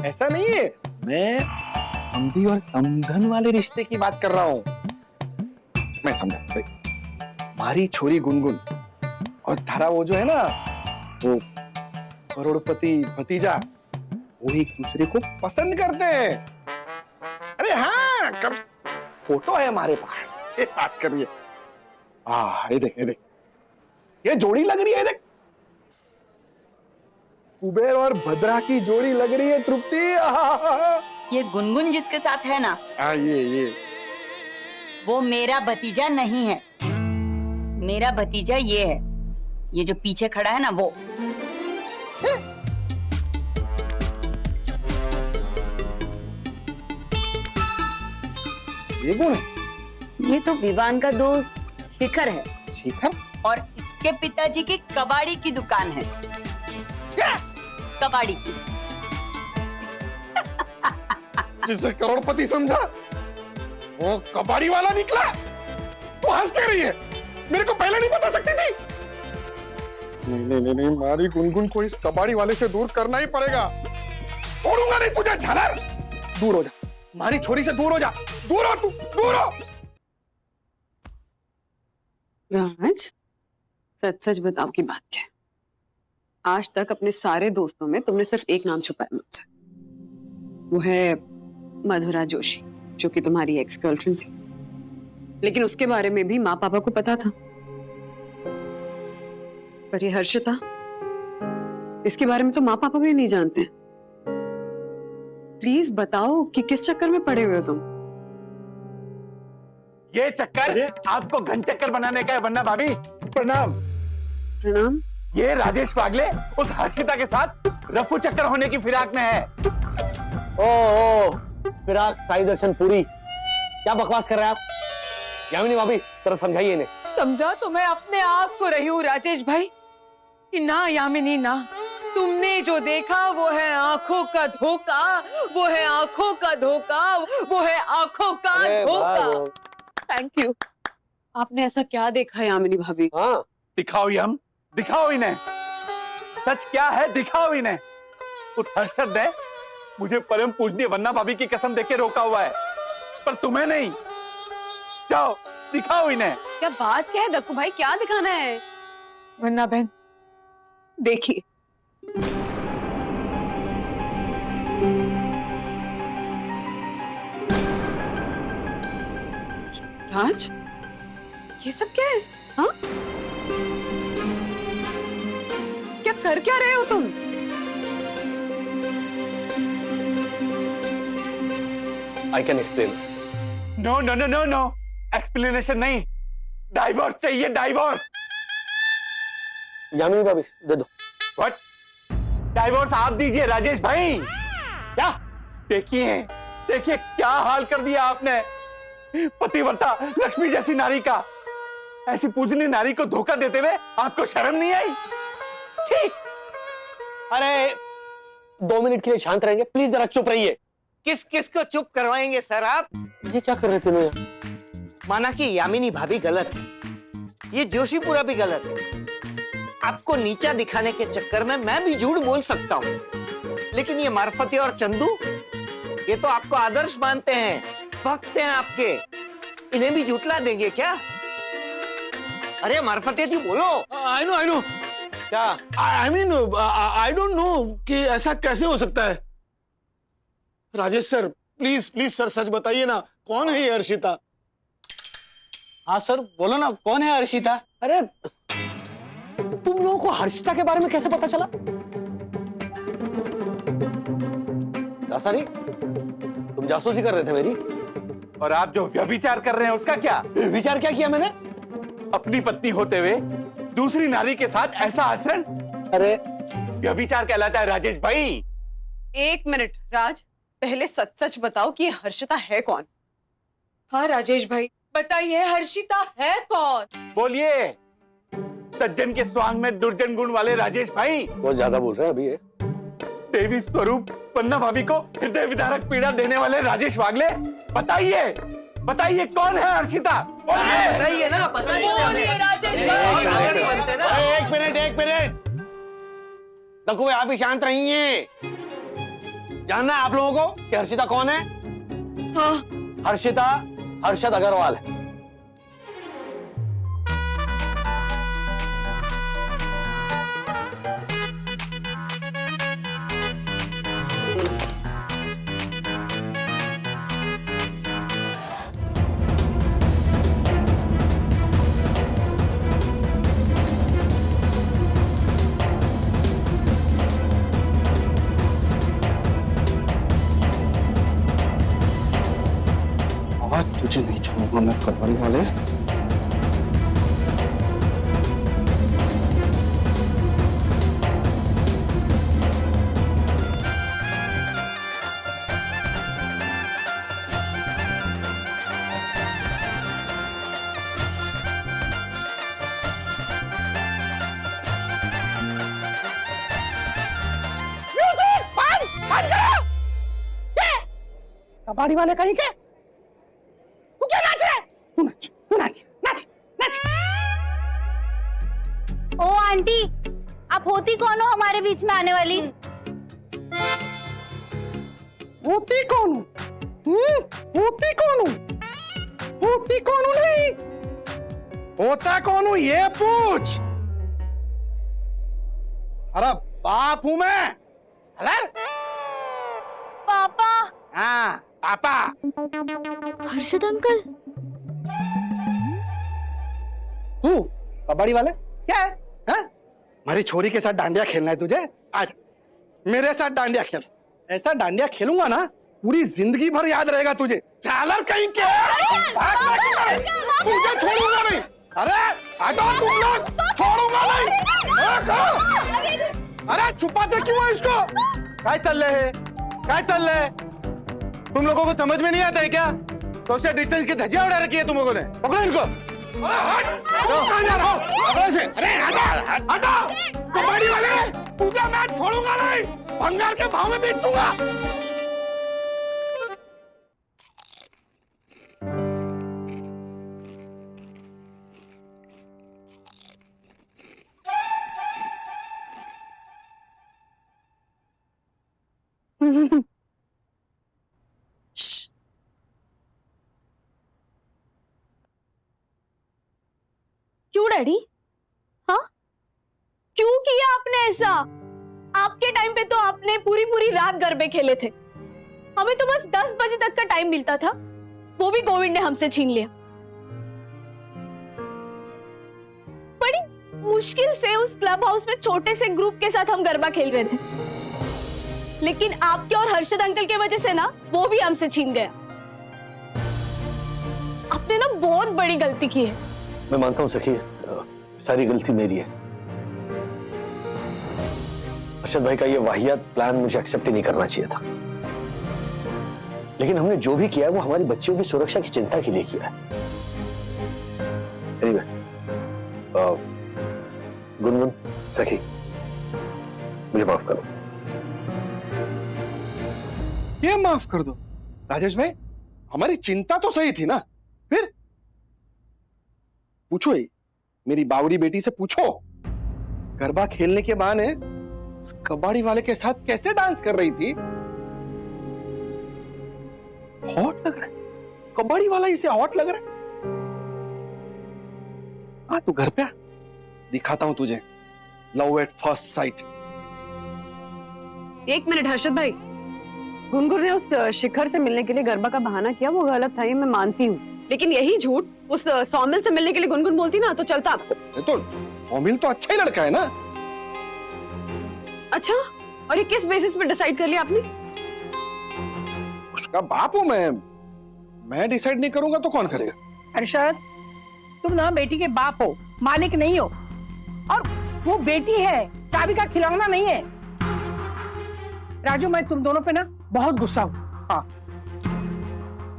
[SPEAKER 5] ऐसा नहीं है, मैं समधी और समधन वाले रिश्ते की बात कर रहा हूँ। मैं समझा। हमारी छोरी गुनगुन और तारा वो जो है ना, वो करोड़पति भतीजा, वो एक दूसरे को पसंद करते हैं। अरे हाँ, फोटो है हमारे पास, ये बात करिए। ये देख ये जोड़ी लग रही है। देख, कुबेर और भद्रा की जोड़ी लग रही है तृप्ति।
[SPEAKER 4] ये गुनगुन जिसके साथ है ना,
[SPEAKER 5] ये
[SPEAKER 4] वो मेरा भतीजा नहीं है। मेरा भतीजा ये है, ये जो पीछे खड़ा है ना, वो।
[SPEAKER 5] ये कौन है?
[SPEAKER 4] ये तो विवान का दोस्त शिखर है।
[SPEAKER 5] शिखर?
[SPEAKER 4] और इसके पिताजी की कबाड़ी की दुकान है। कबाड़ी की।
[SPEAKER 5] जिसे करोड़पति समझा वो कबाड़ी वाला निकला। तू हंस क्या रही है? मेरे को पहले नहीं बता सकती थी? नहीं, मारी गुनगुन को इस कबाड़ी वाले से दूर करना ही पड़ेगा। छोड़ूंगा नहीं तुझे झालर। दूर हो जा, मारी छोरी से दूर हो जा। दूर हो तू, दूर हो।
[SPEAKER 11] राज, सच सच बताओ की बात क्या है? आज तक अपने सारे दोस्तों में तुमने सिर्फ एक नाम छुपाया मुझसे। वो है मधुरा जोशी, जो कि तुम्हारी एक्स गर्लफ्रेंड थी। लेकिन उसके बारे में भी माँ पापा को पता था। पर ये हर्षिता, इसके बारे में तो माँ पापा भी नहीं जानते हैं। प्लीज बताओ कि किस चक्कर में पड़े हुए हो तुम?
[SPEAKER 10] ये चक्कर आपको घन चक्कर बनाने का है वरना भाभी। प्रणाम।
[SPEAKER 11] प्रणाम।
[SPEAKER 10] ये राजेश वागले उस हर्षिता के साथ रफू चक्कर होने की फिराक में है।
[SPEAKER 3] ओ फिराक साई दर्शन पूरी। क्या बकवास कर रहे हैं आप? यामिनी भाभी जरा समझाइए इन्हें।
[SPEAKER 12] समझा तो मैं अपने आप को रही हूँ राजेश भाई कि ना यामिनी ना, तुमने जो देखा वो है आंखों का धोखा, वो है आंखों का धोखा, वो है आंखों का धोखा।
[SPEAKER 11] Thank you. आपने ऐसा क्या देखा यामिनी भाभी?
[SPEAKER 3] हाँ
[SPEAKER 10] दिखाओ यम, दिखाओ इन्हें। सच क्या है दिखाओ इन्हें। उस हर्षद ने मुझे परम पूजनीय वन्ना भाभी की कसम देके रोका हुआ है, पर तुम्हें नहीं। जाओ दिखाओ इन्हें।
[SPEAKER 11] क्या बात क्या है दक्कू भाई, क्या दिखाना है?
[SPEAKER 12] वन्ना बहन देखिए।
[SPEAKER 11] राज, ये सब क्या है? हाँ? क्या कर क्या रहे हो तुम?
[SPEAKER 3] I can explain.
[SPEAKER 10] No no no no no, explanation नहीं, डाइवोर्स चाहिए, डाइवोर्स।
[SPEAKER 3] यामिनी भाभी दे दो।
[SPEAKER 10] व्हाट? डाइवोर्स आप दीजिए राजेश भाई। क्या? देखिए देखिए क्या हाल कर दिया आपने। पतिव्रता लक्ष्मी जैसी नारी का, ऐसी पूजनीय नारी को धोखा देते हुए आपको शर्म नहीं आई? ठीक।
[SPEAKER 3] अरे 2 मिनट के लिए शांत रहेंगे प्लीज, जरा चुप रहिए।
[SPEAKER 9] किस किस को चुप करवाएंगे सर आप?
[SPEAKER 3] ये क्या कर रहे थे लोग?
[SPEAKER 9] माना कि यामिनी भाभी गलत है, ये जोशीपुरा भी गलत है। आपको नीचा दिखाने के चक्कर में मैं भी झूठ बोल सकता हूँ, लेकिन ये मार्फती और चंदू, ये तो आपको आदर्श मानते हैं, भक्त हैं आपके। इन्हें भी झूठला देंगे क्या? अरे मार्फती जी बोलो।
[SPEAKER 5] I know.
[SPEAKER 9] क्या?
[SPEAKER 5] I mean I don't know कि ऐसा कैसे हो सकता है। Rajesh sir please please sir सच बताइए ना, कौन है ये हर्षिता?
[SPEAKER 6] हाँ सर बोलो ना, कौन है हर्षिता?
[SPEAKER 3] अरे तुम लोगों को हर्षिता के बारे में कैसे पता चला? दासारी, तुम जासूसी कर रहे थे मेरी?
[SPEAKER 10] और आप जो व्यभिचार कर रहे हैं उसका क्या?
[SPEAKER 3] विचार क्या किया मैंने?
[SPEAKER 10] अपनी पत्नी होते हुए दूसरी नारी के साथ ऐसा आचरण,
[SPEAKER 3] अरे
[SPEAKER 10] व्यभिचार कहलाता है राजेश भाई।
[SPEAKER 11] 1 मिनट राज, पहले सच सच बताओ कि ये हर्षिता है कौन?
[SPEAKER 12] हाँ राजेश भाई बताइए, हर्षिता है कौन?
[SPEAKER 10] बोलिए। सज्जन के स्वांग में दुर्जन गुण वाले राजेश भाई।
[SPEAKER 3] बहुत ज्यादा बोल रहे हैं अभी ये।
[SPEAKER 10] देवी स्वरूप वन्ना भाभी को हृदय विदारक पीड़ा देने वाले राजेश वागले, बताइए बताइए कौन है हर्षिता?
[SPEAKER 9] बताइए ना, बताइए
[SPEAKER 12] राजेश
[SPEAKER 3] एक मिनट देखो, आप ही शांत रहिए। जानना है आप लोगों को कि हर्षिता कौन है?
[SPEAKER 11] हाँ।
[SPEAKER 3] हर्षिता हर्षद अग्रवाल है।
[SPEAKER 5] आज तुझे नहीं छोड़ूंगा मैं कटवारी वाले। कबाड़ी वाले कहीं के। तू क्या नाच रहा है? तू नाच, तू नाच, नाच, नाच।
[SPEAKER 1] ओ आंटी, आप होती कौन हो हमारे बीच में आने वाली?
[SPEAKER 5] होती कौन हूँ? होती कौन हूँ? होती कौन हूँ नहीं, होता कौन हूँ ये पूछ। अरे बाप हूँ मैं। हलर?
[SPEAKER 1] पापा।
[SPEAKER 5] हाँ पापा।
[SPEAKER 2] हर्षद अंकल,
[SPEAKER 5] तू कबाड़ी वाले क्या है? हाँ? हमारी छोरी के साथ डांडिया खेलना है तुझे? आज मेरे साथ डांडिया खेल। ऐसा डांडिया खेलूंगा ना पूरी जिंदगी भर याद रहेगा तुझे। चालर कहीं के तुझे छोड़ूंगा नहीं। अरे हटो तुम लोग, छोड़ूंगा नहीं। अरे छुपाते क्यों है इसको?
[SPEAKER 10] काय चल रहे है? काय चल रहे है? तुम लोगों को समझ में नहीं आता है क्या? सोशल डिस्टेंस की धज्जियां उड़ा रखी है तुम लोगों ने। पकड़ो इनको।
[SPEAKER 5] अरे हटो, कबाड़ी वाले, तुझे मैं छोड़ूंगा नहीं। भंगार के भाव में बेच दूंगा।
[SPEAKER 1] क्यों डैडी? हाँ, क्यों किया आपने ऐसा? आपके टाइम पे तो आपने पूरी पूरी रात गरबे खेले थे। हमें तो बस 10 बजे तक का टाइम मिलता था, वो भी गोविंद ने हमसे छीन लिया। बड़ी मुश्किल से उस क्लब हाउस में छोटे से ग्रुप के साथ हम गरबा खेल रहे थे, लेकिन आपके और हर्षद अंकल की वजह से ना वो भी हमसे छीन गया। आपने ना बहुत बड़ी गलती की है।
[SPEAKER 3] मैं मानता हूं सखी, सारी गलती मेरी है। अर्शद भाई का ये वाहियात प्लान मुझे एक्सेप्ट ही नहीं करना चाहिए था, लेकिन हमने जो भी किया है वो हमारी बच्चियों की सुरक्षा की चिंता के लिए किया है। Anyway, गुनगुन, सखी, मुझे माफ कर दो।
[SPEAKER 5] ये माफ कर दो राजेश भाई, हमारी चिंता तो सही थी ना। फिर पूछो ही, मेरी बावड़ी बेटी से पूछो, गरबा खेलने के बहाने उस कबाड़ी वाले के साथ कैसे डांस कर रही थी। हॉट लग रहा है, कबाड़ी वाला इसे हॉट लग रहा है। हाँ तू घर पे आ, दिखाता हूं तुझे लव एट फर्स्ट साइट।
[SPEAKER 11] एक मिनट हर्षद भाई, गुनगुन ने उस शिखर से मिलने के लिए गरबा का बहाना किया, वो गलत था, ये मैं मानती हूँ, लेकिन यही झूठ उस सौमिल से मिलने के लिए गुनगुन बोलती ना तो चलता आपको।
[SPEAKER 5] तो सौमिल तो अच्छा ही लड़का है ना।
[SPEAKER 11] अच्छा, और ये किस बेसिस पे डिसाइड कर लिया आपने?
[SPEAKER 5] उसका बाप हूं मैं डिसाइड नहीं करूंगा तो कौन करेगा?
[SPEAKER 14] हर्षद, तुम ना बेटी के बाप हो, मालिक नहीं हो, और वो बेटी है, चाबी का खिलौना नहीं है। राजू, मैं तुम दोनों पे ना बहुत गुस्सा हूँ। हाँ,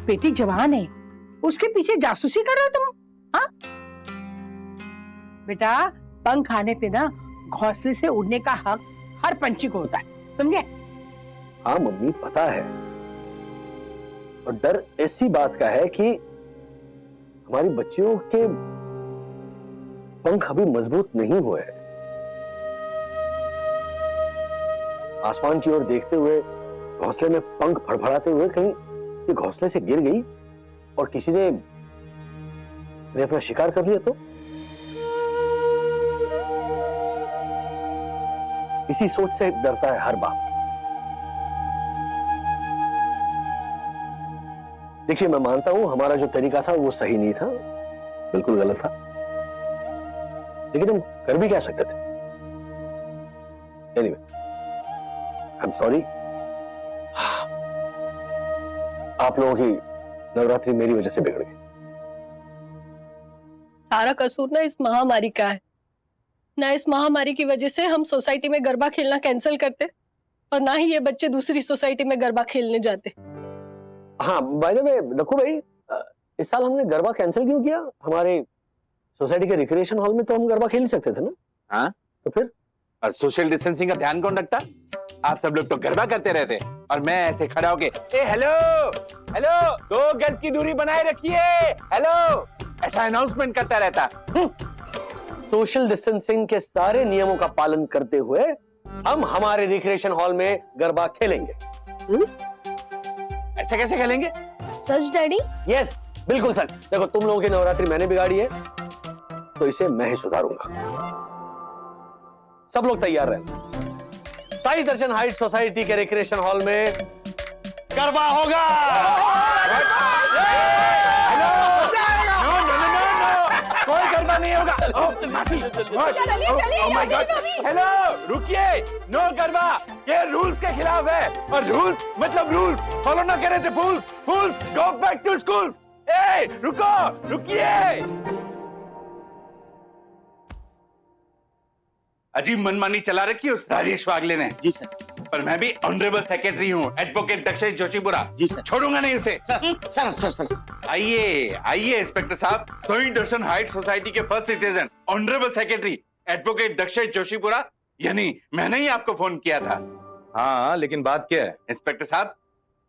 [SPEAKER 14] बेटी जवान है, उसके पीछे जासूसी कर रहे हो तुम। हाँ बेटा, पंख खाने पे ना घोंसले से उड़ने का हक हर पंछी को होता है, समझे?
[SPEAKER 3] हाँ मम्मी, पता है, और डर ऐसी बात का है कि हमारी बच्चियों के पंख अभी मजबूत नहीं हुए हैं। आसमान की ओर देखते हुए घोंसले में पंख फड़फड़ाते हुए कहीं ये घोंसले से गिर गई और किसी ने अपना शिकार कर लिया तो? इसी सोच से डरता है हर बाप। देखिए, मैं मानता हूं हमारा जो तरीका था वो सही नहीं था, बिल्कुल गलत था, लेकिन हम कर भी क्या सकते थे। Anyway, I am sorry. आप लोगों की नवरात्रि मेरी वजह से बिगड़ गई।
[SPEAKER 15] सारा कसूर ना इस महामारी का है ना। इस महामारी की वजह से हम सोसाइटी में गरबा खेलना कैंसिल करते और ना ही ये बच्चे दूसरी सोसाइटी में गरबा खेलने जाते।
[SPEAKER 3] हाँ, बाय द वे नक्कू भाई, इस साल हमने गरबा कैंसिल क्यों किया? हमारे सोसाइटी के रिक्रिएशन हॉल में तो हम गरबा खेल ही सकते थे ना।
[SPEAKER 10] हाँ,
[SPEAKER 3] तो फिर
[SPEAKER 10] और सोशल डिस्टेंसिंग का ध्यान कौन रखता? आप सब लोग तो गरबा करते रहते और मैं ऐसे खड़ा होके ए हेलो हेलो 2 गज की दूरी बनाए रखिए हेलो ऐसा अनाउंसमेंट करता रहता।
[SPEAKER 3] सोशल डिस्टेंसिंग के सारे नियमों का पालन करते हुए हम हमारे रिक्रिएशन हॉल में गरबा खेलेंगे।
[SPEAKER 10] ऐसे कैसे खेलेंगे?
[SPEAKER 1] सच डैडी?
[SPEAKER 3] यस बिल्कुल सच। देखो तुम लोगों की नवरात्रि मैंने बिगाड़ी है तो इसे मैं ही सुधारूंगा। सब लोग तैयार रहे। साई दर्शन हाइट सोसाइटी के रिक्रिएशन हॉल में गरबा होगा।
[SPEAKER 10] कोई गरबा नहीं होगा। हेलो रुकिए, नो गरबा, ये रूल्स के खिलाफ है और रूल्स मतलब रूल्स फॉलो ना करे थे फूल्स फूल्स गो बैक टू स्कूल। ए रुको रुकिए। अजीब मनमानी चला रखी है उस राजेश वागले ने।
[SPEAKER 6] जी सर।
[SPEAKER 10] पर मैं भी ऑनरेबल सेक्रेटरी हूँ, एडवोकेट दक्षेश जोशीपुरा।
[SPEAKER 6] जी सर।
[SPEAKER 10] छोड़ूंगा नहीं उसे।
[SPEAKER 6] सर सर सर
[SPEAKER 10] आइए आइए इंस्पेक्टर साहब, सोई दर्शन हाइट सोसाइटी के first citizen honourable secretary advocate Dakshesh Joshipura, यानी मैंने ही आपको फोन किया था।
[SPEAKER 8] हाँ लेकिन बात क्या है?
[SPEAKER 10] इंस्पेक्टर साहब,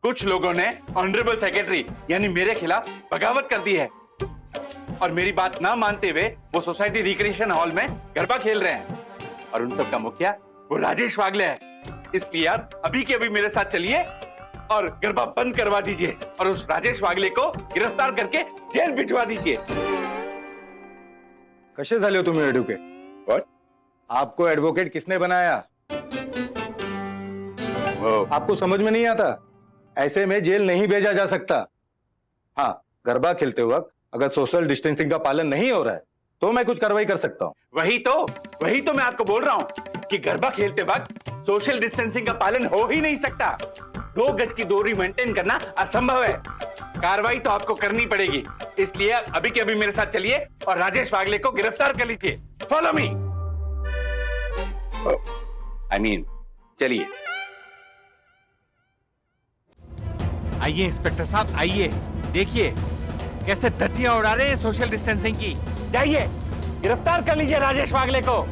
[SPEAKER 10] कुछ लोगों ने ऑनरेबल सेक्रेटरी यानी मेरे खिलाफ बगावत कर दी है और मेरी बात ना मानते हुए वो सोसाइटी रिक्रिएशन हॉल में गरबा खेल रहे हैं और उन सब का मुखिया वो राजेश वागले है। इसलिए आप अभी के अभी मेरे साथ चलिए और गरबा बंद करवा दीजिए और उस राजेश वागले को गिरफ्तार करके जेल भिजवा दीजिए।
[SPEAKER 8] कसे झाले हो तुम्ही एडवोकेट?
[SPEAKER 10] What?
[SPEAKER 8] आपको एडवोकेट किसने बनाया? आपको समझ में नहीं आता? ऐसे में जेल नहीं भेजा जा सकता। हाँ, गरबा खेलते वक्त अगर सोशल डिस्टेंसिंग का पालन नहीं हो रहा है तो मैं कुछ कार्रवाई कर सकता हूँ।
[SPEAKER 10] वही तो मैं आपको बोल रहा हूँ कि गरबा खेलते वक्त सोशल डिस्टेंसिंग का पालन हो ही नहीं सकता। 2 गज की दूरी मेंटेन करना असंभव है। कार्रवाई तो आपको करनी पड़ेगी, इसलिए अभी के अभी मेरे साथ चलिए और राजेश वागले को गिरफ्तार कर लीजिए। Follow me. आई मीन चलिए।
[SPEAKER 13] आइए इंस्पेक्टर साहब आइए, देखिए कैसे धज्जियां उड़ा रहे हैं सोशल डिस्टेंसिंग की।
[SPEAKER 10] जाइए गिरफ्तार कर लीजिए राजेश वागले को।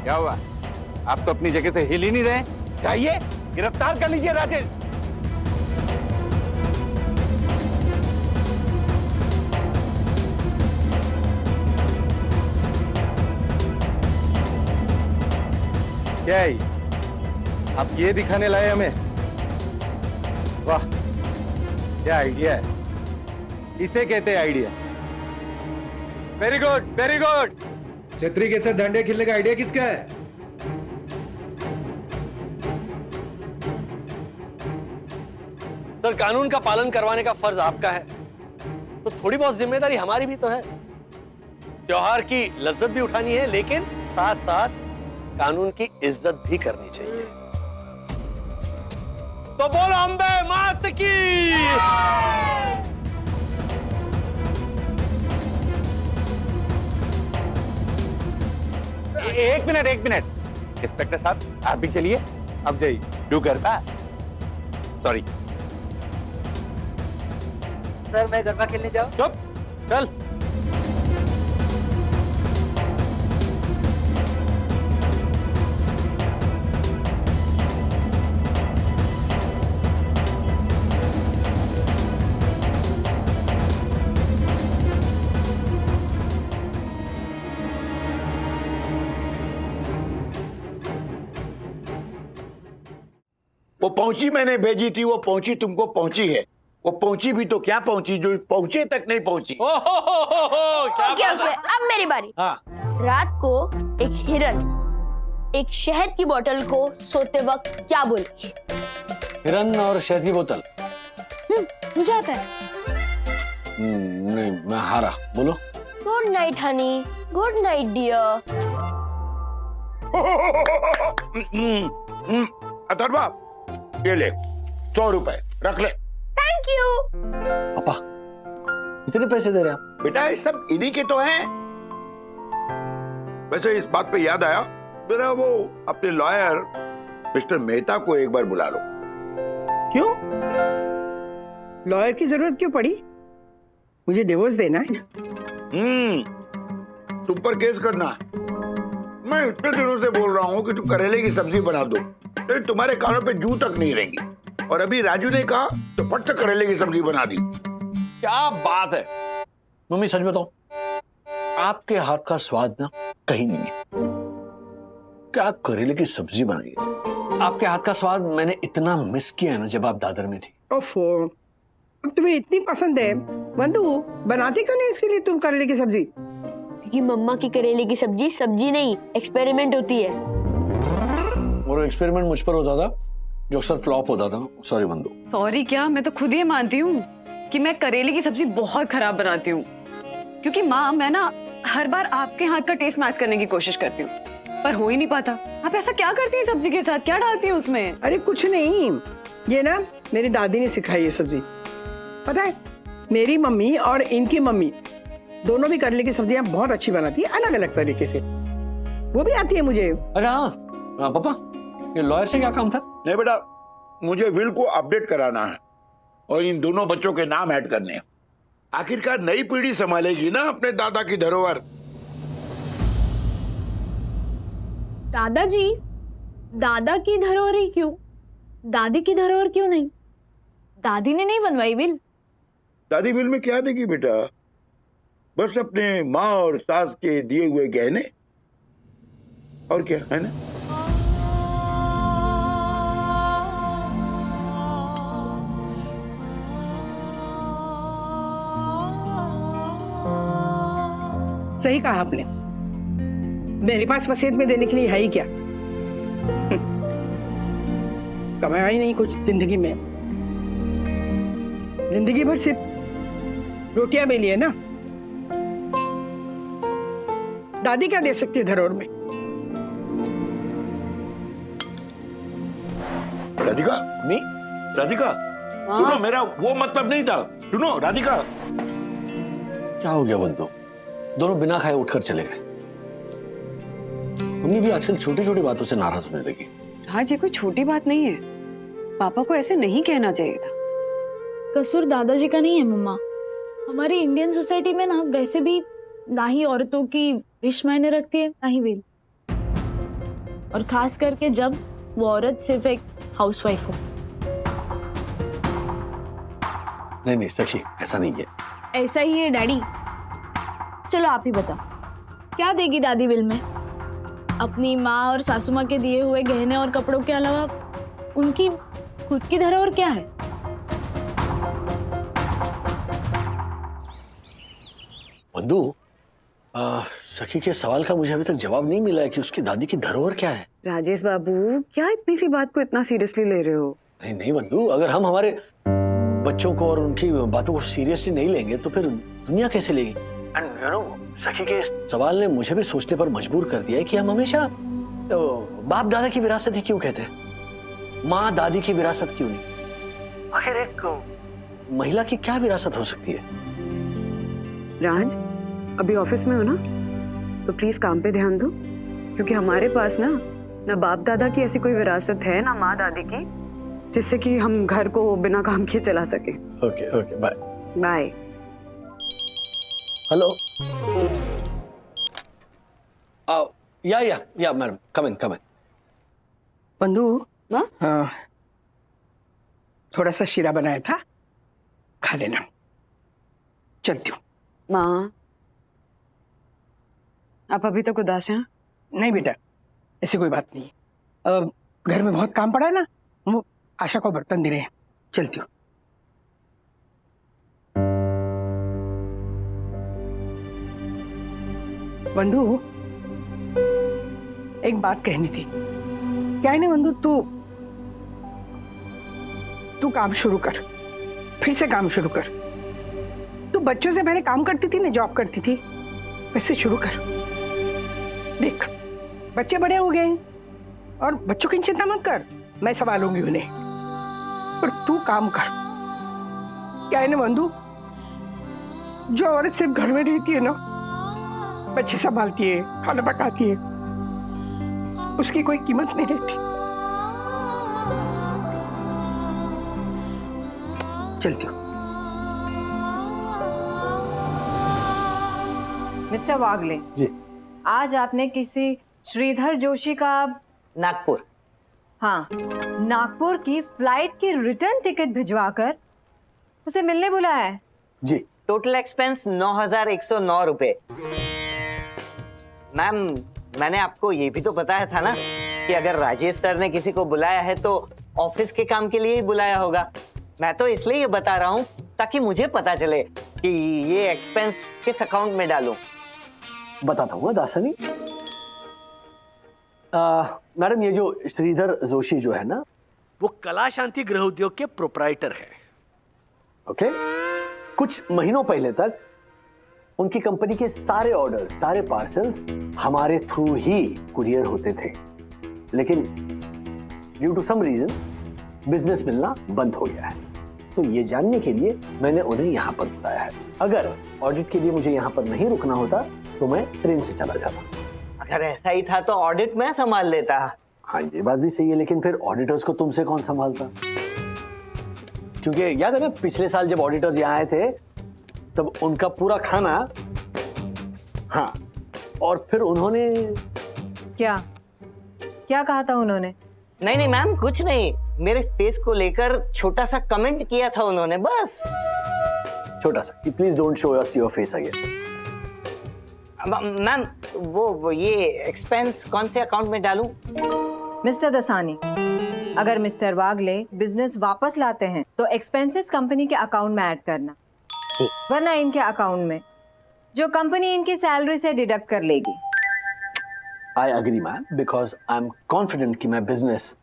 [SPEAKER 10] क्या हुआ, आप तो अपनी जगह से हिल ही नहीं रहे? जाइए गिरफ्तार कर लीजिए राजेश।
[SPEAKER 8] क्या है? आप ये दिखाने लाए हमें? वाह, क्या आइडिया है, इसे कहते हैं idea. Very good very good. छतरी के साथ डंडे खेलने का आइडिया किसका है?
[SPEAKER 3] सर कानून का पालन करवाने का फर्ज आपका है तो थोड़ी बहुत जिम्मेदारी हमारी भी तो है। त्योहार की लज्जत भी उठानी है लेकिन साथ साथ कानून की इज्जत भी करनी चाहिए। तो बोलो अम्बे मात की।
[SPEAKER 10] एक मिनट इंस्पेक्टर साहब, आप भी चलिए।
[SPEAKER 8] अब जाइए।
[SPEAKER 10] डू गरबा। सॉरी
[SPEAKER 6] सर, मैं गरबा खेलने जाऊं?
[SPEAKER 8] चुप, चल।
[SPEAKER 16] वो पहुंची मैंने भेजी थी, वो पहुंची तुमको पहुंची है। वो पहुंची भी तो क्या पहुंची, जो पहुंचे तक नहीं पहुंची।
[SPEAKER 1] ओके, अब मेरी बारी।
[SPEAKER 3] हाँ।
[SPEAKER 1] रात को एक हिरन एक शहद की बोतल को सोते वक्त क्या बोलेगी?
[SPEAKER 3] हिरन और शहद की बोतल।
[SPEAKER 1] मुझे आता है।
[SPEAKER 3] नहीं, मैं हारा। बोलो।
[SPEAKER 1] Good night honey, good night dear.
[SPEAKER 16] Atharva, ये ले 100 रुपए रख ले।
[SPEAKER 1] Thank you.
[SPEAKER 3] पापा इतने पैसे दे रहे हैं आप?
[SPEAKER 16] बेटा ये सब इन्हीं के तो हैं। वैसे इस बात पे याद आया, जरा वो अपने लॉयर मिस्टर मेहता को एक बार बुला लो।
[SPEAKER 14] क्यों? लॉयर की जरूरत क्यों पड़ी? मुझे डिवोर्स देना है?
[SPEAKER 16] तुम पर केस करना। मैं इतने दिनों से बोल रहा हूँ कि तू करेले की सब्जी बना दो, तो तुम्हारे कानों पे जू तक नहीं रहेंगी। और अभी राजू ने कहा तो फट से करेले की सब्जी बना दी।
[SPEAKER 3] क्या बात है मम्मी, सच बताओ आपके हाथ का स्वाद ना कहीं नहीं है। क्या करेले की सब्जी बनाई है? आपके हाथ का स्वाद मैंने इतना मिस किया है ना जब आप दादर में थी।
[SPEAKER 14] ओफो, अब तुम्हें इतनी पसंद है बंधु, बनाती क्यों नहीं इसके लिए तुम करेले की सब्जी?
[SPEAKER 1] क्योंकि मम्मा की करेले की सब्जी सब्जी नहीं, एक्सपेरिमेंट होती है।
[SPEAKER 3] और एक्सपेरिमेंट मुझ पर होता था जो अक्सर फ्लॉप होता था। सॉरी बंधु।
[SPEAKER 11] सॉरी क्या, मैं तो खुद ही मानती हूँ कि मैं करेले की सब्जी बहुत खराब बनाती हूँ। क्योंकि माँ, मैं ना हर बार आपके हाथ का टेस्ट मैच करने की कोशिश करती हूँ, पर हो ही नहीं पाता। आप ऐसा क्या करती हैं सब्जी के साथ, क्या डालती हैं उसमें?
[SPEAKER 14] अरे कुछ नहीं, ये ना मेरी दादी ने सिखाई है सब्जी। पता है, मेरी मम्मी और इनकी मम्मी दोनों भी करेले की सब्जियां बहुत अच्छी बनाती है, अलग अलग तरीके से। वो भी आती है मुझे।
[SPEAKER 3] अरे हाँ पापा, ये लॉयर से क्या काम था?
[SPEAKER 16] नहीं बेटा, मुझे विल को अपडेट कराना है और इन दोनों बच्चों के नाम ऐड करने हैं। आखिरकार नई पीढ़ी संभालेगी ना अपने दादा की धरोहर।
[SPEAKER 1] दादाजी, दादा की धरोहर ही क्यों, दादी की धरोहर क्यों नहीं? दादी ने नहीं बनवाई विल।
[SPEAKER 16] दादी विल में क्या देगी बेटा? बस अपने माँ और सास के दिए हुए गहने, और क्या है ना?
[SPEAKER 14] सही कहा आपने, मेरे पास वसीयत में देने के लिए है ही क्या? कमाया ही नहीं कुछ जिंदगी में, जिंदगी भर सिर्फ रोटियां बेली है ना। दादी क्या दे सकती है धरोहर में?
[SPEAKER 16] राधिका, नहीं राधिका, सुनो, मेरा वो मतलब नहीं था। सुनो राधिका।
[SPEAKER 3] क्या हो गया बंधु? दोनों बिना खाए उठकर चले गए। मम्मी भी आजकल छोटी छोटी बातों से नाराज होने लगी।
[SPEAKER 11] हाँ, ये कोई छोटी बात नहीं है, पापा को ऐसे नहीं कहना चाहिए था।
[SPEAKER 1] कसूर दादाजी का नहीं है मम्मा। हमारी इंडियन सोसाइटी में ना वैसे भी ना ही औरतों की विश मायने रखती है, ना ही विल, और खास करके जब वो औरत सिर्फ एक हाउसवाइफ हो।
[SPEAKER 3] नहीं नहीं सखी, ऐसा नहीं है।
[SPEAKER 1] ऐसा ही है डैडी। चलो आप ही बताओ, क्या देगी दादी विल में? अपनी माँ और सासू माँ के दिए हुए गहने और कपड़ों के अलावा उनकी खुद की धरोहर क्या है?
[SPEAKER 3] बंधु, सखी के सवाल का मुझे अभी तक जवाब नहीं मिला है कि उसकी दादी की धरोहर क्या है।
[SPEAKER 11] राजेश बाबू, क्या इतनी सी बात को इतना सीरियसली ले रहे हो?
[SPEAKER 3] नहीं नहीं बंधु, अगर हम हमारे बच्चों को और उनकी बातों को सीरियसली नहीं लेंगे तो फिर दुनिया कैसे लेगी? एंड यू नो, सखी के सवाल ने मुझे भी सोचने पर मजबूर कर दिया है कि हम हमेशा बाप दादा की विरासत ही क्यों कहते हैं, माँ दादी की विरासत क्यों नहीं? आखिर एक महिला की क्या विरासत हो सकती है?
[SPEAKER 11] राज, अभी ऑफिस में हो ना, तो प्लीज काम पे ध्यान दो, क्योंकि हमारे पास ना बाप दादा की ऐसी कोई विरासत है, ना माँ दादी की, जिससे कि हम घर को बिना काम किए चला सके।
[SPEAKER 3] Okay okay, bye
[SPEAKER 11] bye.
[SPEAKER 3] Hello, yeah madam, come in.
[SPEAKER 14] बंधु, थोड़ा सा शीरा बनाया था, खा लेना। चलती हूँ।
[SPEAKER 11] माँ, आप अभी तक उदास हैं?
[SPEAKER 14] नहीं बेटा, ऐसी कोई बात नहीं है। घर में बहुत काम पड़ा है ना, वो आशा को बर्तन दे रहे हैं। चलती हूँ। बंधु, एक बात कहनी थी। क्या है ना बंधु, तू काम शुरू कर, फिर से काम शुरू कर। तू बच्चों से पहले काम करती थी ना, जॉब करती थी, वैसे शुरू कर। देख, बच्चे बड़े हो गए और बच्चों की चिंता मत कर, मैं संभालूंगी उन्हें, और तू काम कर। क्या है ना बंधु, जो औरत सिर्फ घर में रहती है ना, बच्चे संभालती है, खाना पकाती है, उसकी कोई कीमत नहीं रहती। चलती हूँ।
[SPEAKER 17] मिस्टर वागले
[SPEAKER 3] जी,
[SPEAKER 17] आज आपने किसी
[SPEAKER 11] श्रीधर जोशी का
[SPEAKER 9] नागपुर।
[SPEAKER 11] हाँ, नागपुर की फ्लाइट की रिटर्न टिकट भिजवाकर उसे मिलने बुलाया है।
[SPEAKER 3] जी।
[SPEAKER 9] टोटल एक्सपेंस 9,109 रुपए। मैम, मैंने आपको ये भी तो बताया था ना कि अगर राजेश सर ने किसी को बुलाया है तो ऑफिस के काम के लिए ही बुलाया होगा। मैं तो इसलिए ये बता रहा हूँ ताकि मुझे पता चले कि ये एक्सपेंस किस अकाउंट में डालूं।
[SPEAKER 3] बताता हूँ दासनी। मैडम, ये जो श्रीधर जोशी जो है ना,
[SPEAKER 17] वो कला शांति गृह उद्योग के प्रोप्राइटर है।
[SPEAKER 3] ओके। कुछ महीनों पहले तक उनकी कंपनी के सारे ऑर्डर, सारे पार्सल्स हमारे थ्रू ही कुरियर होते थे, लेकिन due to some reason business मिलना बंद हो गया है। तो ये जानने के लिए मैंने उन्हें यहाँ पर बुलाया है। अगर ऑडिट के लिए मुझे यहाँ पर नहीं रुकना होता तो मैं ट्रेन से चला जाता।
[SPEAKER 9] अगर ऐसा ही था तो ऑडिट मैं संभाल लेता।
[SPEAKER 3] हाँ, ये बात भी सही है, लेकिन फिर ऑडिटर्स को तुमसे कौन संभालता? क्योंकि याद है ना, पिछले साल जब ऑडिटर्स यहाँ आए थे तब उनका पूरा खाना, हाँ, और फिर उन्होंने
[SPEAKER 11] क्या क्या कहा था उन्होंने?
[SPEAKER 9] नहीं मैम, कुछ नहीं। मेरे फेस को लेकर छोटा सा कमेंट किया था उन्होंने, बस।
[SPEAKER 3] छोटा सा कि please don't show us your face again.
[SPEAKER 9] Ma'am, वो ये एक्सपेंस कौन से अकाउंट में डालूं?
[SPEAKER 11] मिस्टर दसानी, अगर मिस्टर वागले बिजनेस वापस लाते हैं तो एक्सपेंसेस कंपनी के अकाउंट में ऐड करना
[SPEAKER 9] जी,
[SPEAKER 11] वरना इनके अकाउंट में, जो कंपनी इनकी सैलरी से डिडक्ट कर लेगी।
[SPEAKER 3] I agree ma'am, because I am confident कि मैं बिजनेस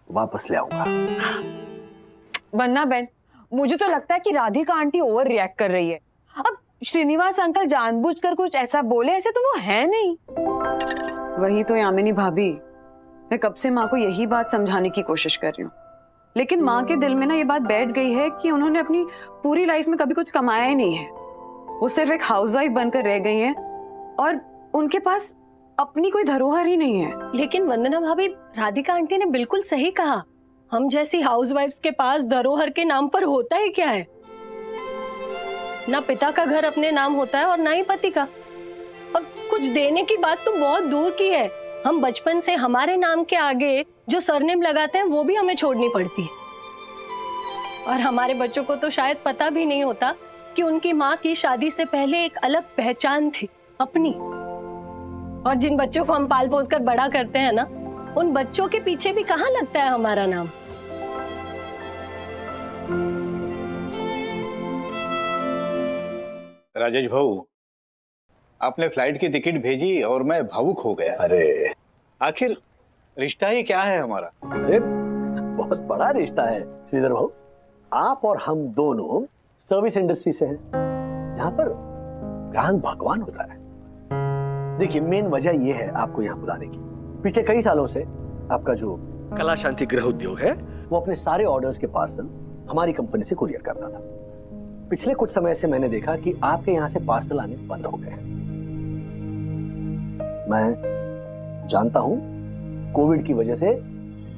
[SPEAKER 3] वापस ले आऊंगा।
[SPEAKER 12] वन्ना बहन, मुझे तो लगता है कि राधिका आंटी ओवर रिएक्ट कर रही है। अब श्रीनिवास अंकल जानबूझकर कुछ ऐसा बोले, ऐसे तो वो है नहीं। वही तो यामिनी भाभी, मैं कब से माँ को यही बात समझाने की कोशिश कर रही हूँ, लेकिन माँ के दिल में ना ये बात बैठ गई है कि उन्होंने अपनी पूरी लाइफ में कभी कुछ कमाया ही नहीं है। वो सिर्फ एक हाउसवाइफ बनकर रह गई हैं और उनके पास अपनी कोई धरोहर ही नहीं है।
[SPEAKER 15] लेकिन वंदना भाभी, राधिका आंटी ने बिल्कुल सही कहा। हम जैसी हाउसवाइफ्स के पास धरोहर के नाम पर होता ही क्या है? ना पिता का घर अपने नाम होता है और ना ही पति का। और कुछ देने की बात तो बहुत दूर की है। हम बचपन से हमारे नाम के आगे जो सरनेम लगाते हैं वो भी हमें छोड़नी पड़ती है। और हमारे बच्चों को तो शायद पता भी नहीं होता कि उनकी माँ की शादी से पहले एक अलग पहचान थी अपनी। और जिन बच्चों को हम पाल पोस कर बड़ा करते हैं ना, उन बच्चों के पीछे भी कहाँ लगता है हमारा नाम।
[SPEAKER 18] राजेश भाऊ, आपने फ्लाइट की टिकट भेजी और मैं भावुक हो गया।
[SPEAKER 3] अरे
[SPEAKER 18] आखिर रिश्ता ही क्या है हमारा?
[SPEAKER 3] अरे बहुत बड़ा रिश्ता है श्रीधर भाऊ। आप और हम दोनों सर्विस इंडस्ट्री से हैं, जहां पर ग्राहक भगवान होता है। देखिए, मेन वजह यह है आपको यहाँ बुलाने की। पिछले कई सालों से आपका जो
[SPEAKER 17] कला शांति गृह उद्योग है,
[SPEAKER 3] वो अपने सारे ऑर्डर्स के पार्सल हमारी कंपनी से कुरियर करता था। पिछले कुछ समय से मैंने देखा कि आपके यहाँ से पार्सल आने बंद हो गए। मैं जानता हूँ कोविड की वजह से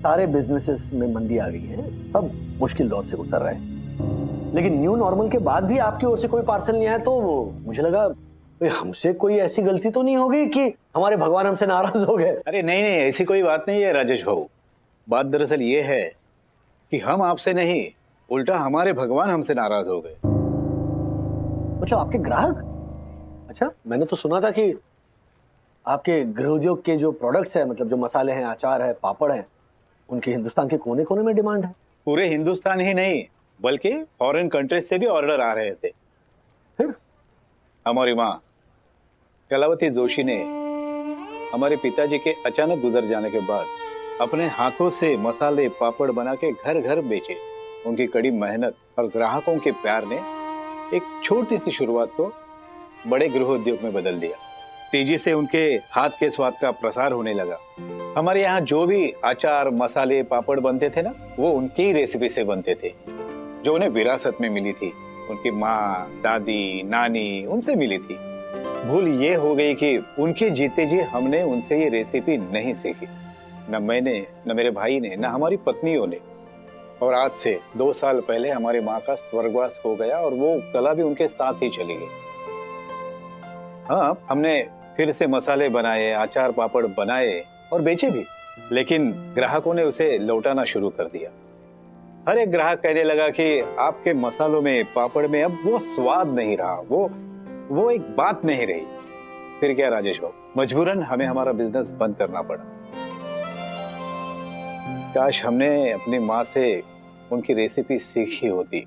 [SPEAKER 3] सारे बिजनेसेस में मंदी आ गई है, सब मुश्किल दौर से गुजर रहे हैं, लेकिन न्यू नॉर्मल के बाद भी आपकी ओर से कोई पार्सल नहीं आया, तो मुझे लगा हमसे कोई ऐसी गलती तो नहीं हो गई कि हमारे भगवान हमसे नाराज हो गए।
[SPEAKER 18] अरे नहीं, ऐसी कोई बात नहीं है राजेश भाऊ। बात दरअसल ये है कि हम आपसे नहीं, उल्टा हमारे भगवान हमसे नाराज हो गए।
[SPEAKER 3] मतलब आपके ग्राहक? अच्छा, मैंने तो सुना था कि आपके गृह उद्योग के जो प्रोडक्ट्स हैं, मतलब जो मसाले हैं, अचार है, पापड़ हैं, उनकी हिंदुस्तान के कोने कोने में डिमांड है।
[SPEAKER 18] पूरे हिंदुस्तान ही नहीं बल्कि फॉरेन कंट्रीज से भी ऑर्डर आ रहे थे।
[SPEAKER 3] फिर
[SPEAKER 18] हमारी माँ कलावती जोशी ने हमारे पिताजी के अचानक गुजर जाने के बाद अपने हाथों से मसाले पापड़ बना के घर घर बेचे। उनकी कड़ी मेहनत और ग्राहकों के प्यार ने एक छोटी सी शुरुआत को बड़े गृह उद्योग में बदल दिया। तेजी से उनके हाथ के स्वाद का प्रसार होने लगा। हमारे यहाँ जो भी अचार, मसाले, पापड़ बनते थे ना, वो उनकी ही रेसिपी से बनते थे, जो उन्हें विरासत में मिली थी। उनकी माँ, दादी, नानी उनसे मिली थी। भूल ये हो गई कि उनके जीते जी हमने उनसे ये रेसिपी नहीं सीखी, न मैंने, न मेरे भाई ने, न हमारी पत्नियों ने। और आज से 2 साल पहले हमारी माँ का स्वर्गवास हो गया और वो कला भी उनके साथ ही चली गई। हाँ, हमने फिर से मसाले बनाए, अचार पापड़ बनाए और बेचे भी, लेकिन ग्राहकों ने उसे लौटाना शुरू कर दिया। हर एक ग्राहक कहने लगा कि आपके मसालों में, पापड़ में अब वो स्वाद नहीं रहा, वो एक बात नहीं रही। फिर क्या राजेश बाबू, मजबूरन हमें हमारा बिजनेस बंद करना पड़ा। काश हमने अपनी माँ से उनकी रेसिपी सीखी होती।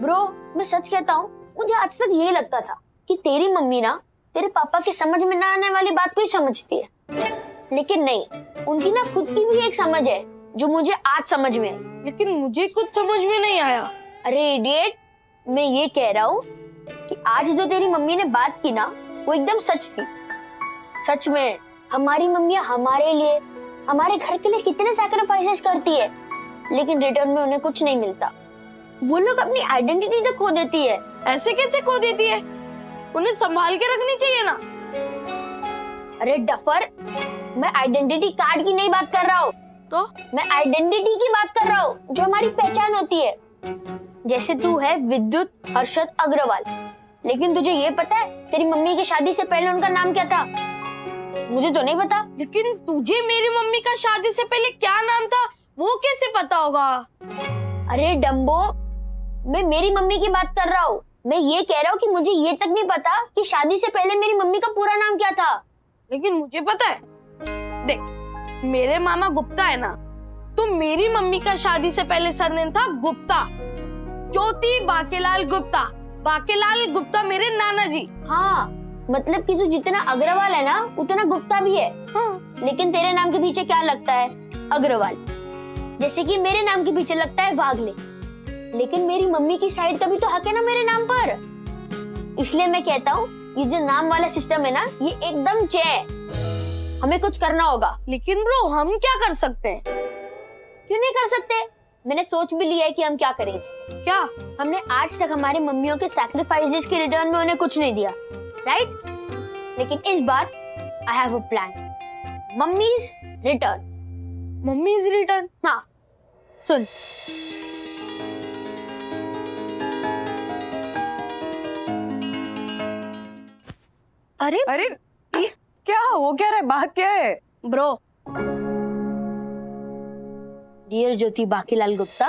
[SPEAKER 2] ब्रो, मैं सच कहता हूँ, मुझे आज तक यही लगता था कि तेरी मम्मी ना तेरे पापा के समझ में ना आने वाली बात को ही समझती है, लेकिन नहीं, उनकी ना खुद की भी एक समझ है जो मुझे आज समझ में आई।
[SPEAKER 1] लेकिन मुझे कुछ समझ में नहीं आया।
[SPEAKER 2] अरे इडियट, मैं ये कह रहा हूँ कि आज जो तेरी मम्मी ने बात की ना, वो एकदम सच थी। सच में हमारी मम्मियाँ हमारे लिए, हमारे घर के लिए कितने सैक्रिफाइसेस करती है, लेकिन रिटर्न में उन्हें कुछ नहीं मिलता। वो लोग अपनी आइडेंटिटी तक खो देती है।
[SPEAKER 1] ऐसे कैसे खो देती है? उन्हें संभाल के रखनी चाहिए ना।
[SPEAKER 2] अरे डफर, मैं आइडेंटिटी कार्ड की नहीं बात कर रहा हूँ, तो मैं आइडेंटिटी की बात कर रहा हूँ, जो हमारी पहचान होती है। जैसे तू है विद्युत हर्षद अग्रवाल, लेकिन तुझे ये पता है तेरी मम्मी की शादी से पहले उनका नाम क्या था? मुझे तो नहीं पता।
[SPEAKER 1] लेकिन तुझे मेरी मम्मी का शादी से पहले क्या नाम था वो कैसे पता होगा?
[SPEAKER 2] अरे डम्बो, मैं मेरी मम्मी की बात कर रहा हूँ। मैं ये कह रहा हूँ कि मुझे ये तक नहीं पता कि शादी से पहले मेरी मम्मी का पूरा नाम क्या था।
[SPEAKER 1] लेकिन मुझे पता है। देख, मेरे मामा गुप्ता है ना, तो मेरी मम्मी का शादी से पहले सरनेम था गुप्ता, ज्योति बाकेलाल गुप्ता। बाकेलाल गुप्ता मेरे नाना जी।
[SPEAKER 2] हाँ, मतलब कि तू जितना अग्रवाल है ना, उतना गुप्ता भी है।
[SPEAKER 1] हाँ।
[SPEAKER 2] लेकिन तेरे नाम के पीछे क्या लगता है? अग्रवाल। जैसे कि मेरे नाम के पीछे लगता है वागले। लेकिन मेरी मम्मी की साइड का भी तो हक है ना मेरे नाम पर। इसलिए मैं कहता हूँ, ये जो नाम वाला सिस्टम है ना, ये एकदम है। हमें कुछ करना होगा।
[SPEAKER 1] लेकिन ब्रो, हम क्या कर सकते हैं?
[SPEAKER 2] क्यों नहीं कर सकते? मैंने सोच भी लिया है कि हम क्या करेंगे।
[SPEAKER 1] क्या?
[SPEAKER 2] हमने आज तक हमारी मम्मियों के सैक्रिफाइसेस के रिटर्न में उन्हें कुछ नहीं दिया, राइट? लेकिन इस बार I have a plan. Mummy's return.
[SPEAKER 1] Mummy's return?
[SPEAKER 2] हाँ, सुन।
[SPEAKER 11] अरे अरे क्या वो क्या रहा है? बात क्या है
[SPEAKER 2] bro? Dear Jyoti Bakilal Gupta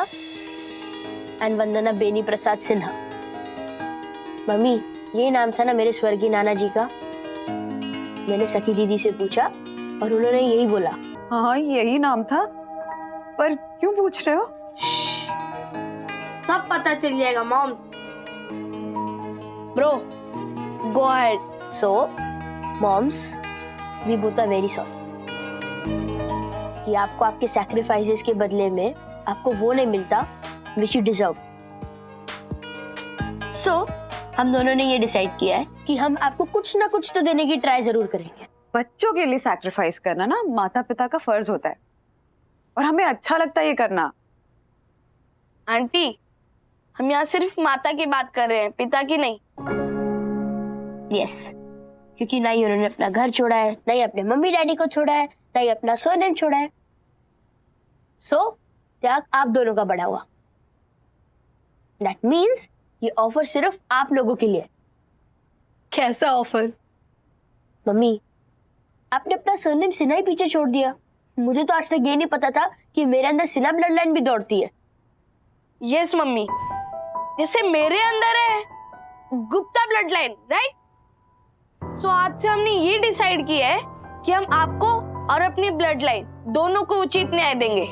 [SPEAKER 2] and Vandana Beni Prasad Sinha. Mummy, ये नाम था ना मेरे स्वर्गीय नाना जी का। मैंने सखी दीदी से पूछा और उन्होंने यही बोला।
[SPEAKER 11] हाँ, यही नाम था, पर क्यों पूछ रहे हो?
[SPEAKER 1] सब पता चल जाएगा moms. Bro, go ahead.
[SPEAKER 2] So, moms, we both are very sorry कि आपको आपके sacrifices के बदले में आपको वो नहीं मिलता which you deserve. So, हम दोनों ने ये डिसाइड किया है कि हम आपको कुछ ना कुछ तो देने की ट्राई जरूर करेंगे।
[SPEAKER 11] बच्चों के लिए सैक्रिफाइस करना ना माता पिता का फर्ज होता है, और हमें अच्छा लगता है ये करना।
[SPEAKER 1] आंटी, हम यहाँ सिर्फ माता की बात कर रहे हैं, पिता की नहीं।
[SPEAKER 2] यस, क्योंकि ना ही उन्होंने अपना घर छोड़ा है, ना ही अपने मम्मी डैडी को छोड़ा है, ना ही अपना सरनेम छोड़ा है। सो त्याग आप दोनों का बढ़ा हुआ। दैट मीन्स ये ऑफर सिर्फ आप लोगों के लिए।
[SPEAKER 15] कैसा ऑफर?
[SPEAKER 2] मम्मी, आपने अपना सरनेम सिन्हा ही पीछे छोड़ दिया। मुझे तो आज तक ये नहीं पता था कि मेरे अंदर सिन्हा ब्लड लाइन भी दौड़ती है।
[SPEAKER 1] यस मम्मी, जैसे मेरे अंदर है गुप्ता ब्लड लाइन, राइट? तो आज से हमने ये डिसाइड किया है कि हम आपको और अपनी ब्लड लाइन दोनों को उचित न्याय देंगे।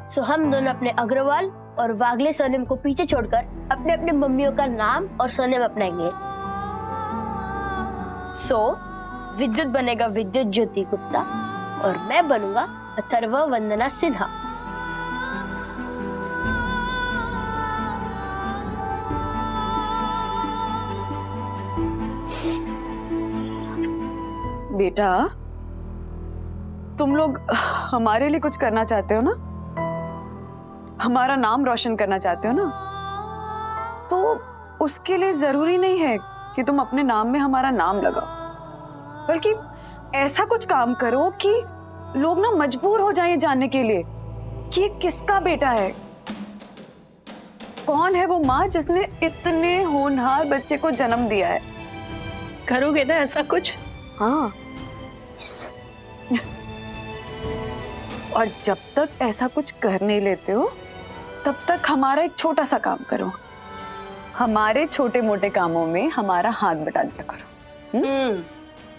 [SPEAKER 2] सो हम दोनों अपने अग्रवाल और वागले सरनेम को पीछे छोड़कर अपने अपने मम्मियों का नाम और सरनेम अपनाएंगे। सो विद्युत बनेगा विद्युत ज्योति गुप्ता और मैं बनूंगा अथर्व वंदना सिन्हा।
[SPEAKER 11] बेटा, तुम लोग हमारे लिए कुछ करना चाहते हो ना, हमारा नाम रोशन करना चाहते हो ना, तो उसके लिए जरूरी नहीं है कि तुम अपने नाम में हमारा नाम लगाओ, बल्कि ऐसा कुछ काम करो कि लोग ना मजबूर हो जाएं जानने के लिए कि ये किसका बेटा है, कौन है वो माँ जिसने इतने होनहार बच्चे को जन्म दिया है।
[SPEAKER 15] करोगे ना ऐसा कुछ?
[SPEAKER 11] हाँ। और जब तक ऐसा कुछ कर नहीं लेते हो तब तक हमारा एक छोटा सा काम करो, हमारे छोटे मोटे कामों में हमारा हाथ बटा दिया करो।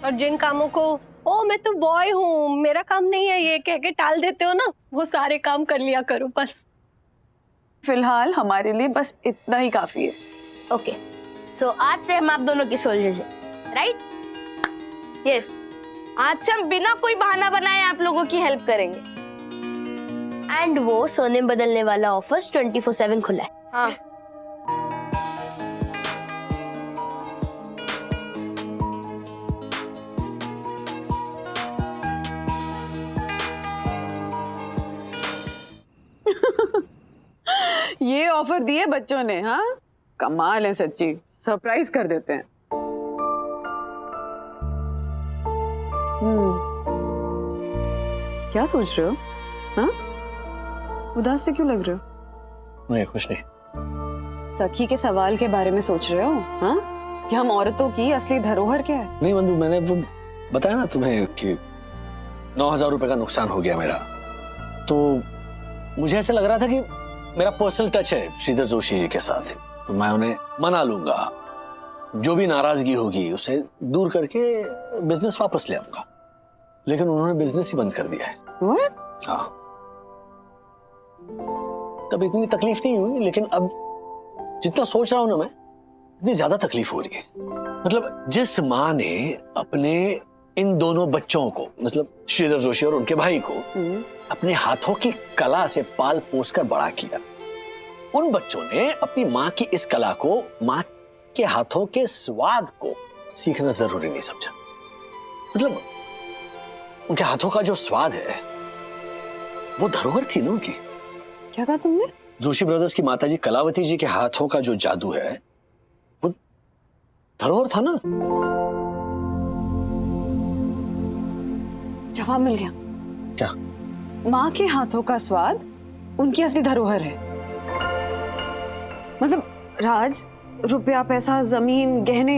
[SPEAKER 15] और जिन कामों को ओ मैं तो बॉय हूँ मेरा काम नहीं है ये कह के टाल देते हो ना, वो सारे काम कर लिया करो बस।
[SPEAKER 11] फिलहाल हमारे लिए बस इतना ही काफी है।
[SPEAKER 2] ओके, सो आज से हम आप दोनों की सोल्जर्स हैं, राइट? यस, आज से हम बिना कोई बहाना बनाए आप लोगों की हेल्प करेंगे। एंड वो सोने बदलने वाला ऑफर्स 24/7 खुला है। हाँ।
[SPEAKER 11] ये ऑफर दिए बच्चों ने, हाँ कमाल है सच्ची, सरप्राइज कर देते हैं। क्या सोच रहे हो? हाँ उदास से क्यों लग रहे हो?
[SPEAKER 3] नहीं कुछ नहीं।
[SPEAKER 11] सखी के सवाल के बारे में सोच रहे हो? हाँ कि हम औरतों की असली धरोहर क्या है?
[SPEAKER 3] नहीं बंधु, मैंने वो बताया ना तुम्हें कि 9,000 रुपए का नुकसान हो गया मेरा, तो मुझे ऐसा लग रहा था कि मेरा पर्सनल टच है श्रीधर जोशी जी के साथ, तो मैं उन्हें मना लूंगा, जो भी नाराजगी होगी उसे दूर करके बिजनेस वापस ले आऊंगा। लेकिन उन्होंने बिजनेस ही बंद कर दिया है।
[SPEAKER 11] What?
[SPEAKER 3] हाँ, तब इतनी तकलीफ नहीं हुई, लेकिन अब जितना सोच रहा हूं ना मैं, इतनी ज्यादा तकलीफ हो रही है। मतलब जिस माँ ने अपने इन दोनों बच्चों को, मतलब श्रीधर जोशी और उनके भाई को, अपने हाथों की कला से पाल पोस कर बड़ा किया, उन बच्चों ने अपनी माँ की इस कला को, माँ के हाथों के स्वाद को सीखना जरूरी नहीं समझा। मतलब उनके हाथों का जो स्वाद है वो धरोहर थी ना उनकी।
[SPEAKER 11] क्या कहा तुमने?
[SPEAKER 3] जोशी ब्रदर्स की माताजी कलावती जी के हाथों का जो जादू है वो धरोहर था ना।
[SPEAKER 11] जवाब मिल गया।
[SPEAKER 3] क्या?
[SPEAKER 11] माँ के हाथों का स्वाद उनकी असली धरोहर है। मतलब राज, रुपया, पैसा, जमीन, गहने,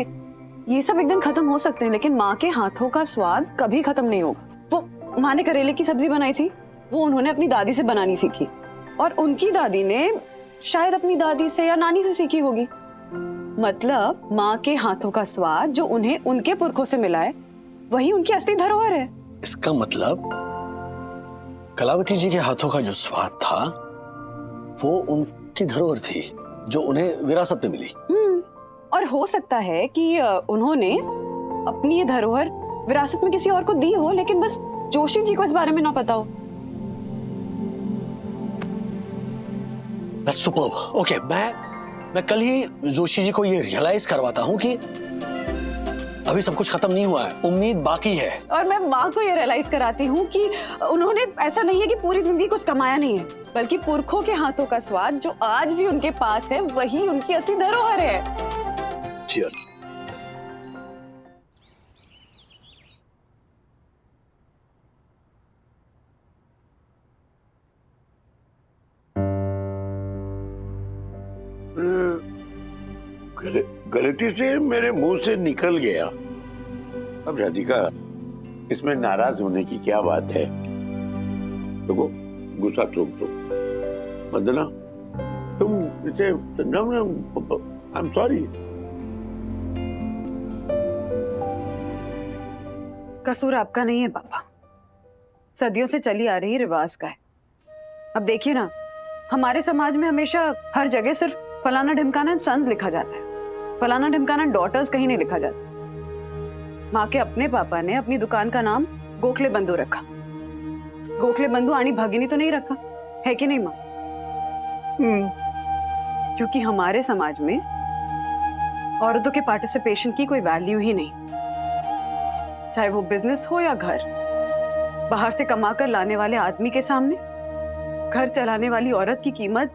[SPEAKER 11] ये सब एकदम खत्म हो सकते हैं, लेकिन माँ के हाथों का स्वाद कभी खत्म नहीं होगा। वो माँ ने करेले की सब्जी बनाई थी, वो उन्होंने अपनी दादी से बनानी सीखी, और उनकी दादी ने शायद अपनी दादी से या नानी से सीखी होगी। मतलब माँ के हाथों का स्वाद जो उन्हें उनके पुरखों से मिला है, वही उनकी असली धरोहर है।
[SPEAKER 3] इसका मतलब कलावती जी के हाथों का जो स्वाद था वो उनकी धरोहर थी जो उन्हें विरासत में मिली।
[SPEAKER 11] और हो सकता है कि उन्होंने अपनी ये धरोहर विरासत में किसी और को दी हो, लेकिन बस जोशी जी को इस बारे में ना पता हो।
[SPEAKER 3] That's superb. Okay, मैं कल ही जोशी जी को ये रियलाइज करवाता हूँ कि अभी सब कुछ खत्म नहीं हुआ है, उम्मीद बाकी है।
[SPEAKER 11] और मैं माँ को ये रियलाइज कराती हूँ कि उन्होंने ऐसा नहीं है कि पूरी जिंदगी कुछ कमाया नहीं है, बल्कि पुरखों के हाथों का स्वाद जो आज भी उनके पास है, वही उनकी असली धरोहर है।
[SPEAKER 3] Cheers.
[SPEAKER 16] गलती से मेरे मुंह से निकल गया। अब राधिका, इसमें नाराज होने की क्या बात है? देखो, गुस्सा थोक दो। वंदना, तुम इसे आई एम सॉरी।
[SPEAKER 11] कसूर आपका नहीं है पापा, सदियों से चली आ रही रिवाज का है। अब देखिए ना, हमारे समाज में हमेशा हर जगह सिर्फ फलाना ढिमकाना सन्स लिखा जाता है, फलाना ढिमकाना डॉटर्स कहीं नहीं लिखा जाता। माँ के अपने पापा ने अपनी दुकान का नाम गोखले बंधु रखा। गोखले बंधु आनी भगिनी तो नहीं रखा है कि नहीं माँ? क्योंकि हमारे समाज में औरतों के पार्टिसिपेशन की कोई वैल्यू ही नहीं, चाहे वो बिजनेस हो या घर। बाहर से कमाकर लाने वाले आदमी के सामने घर चलाने वाली औरत की कीमत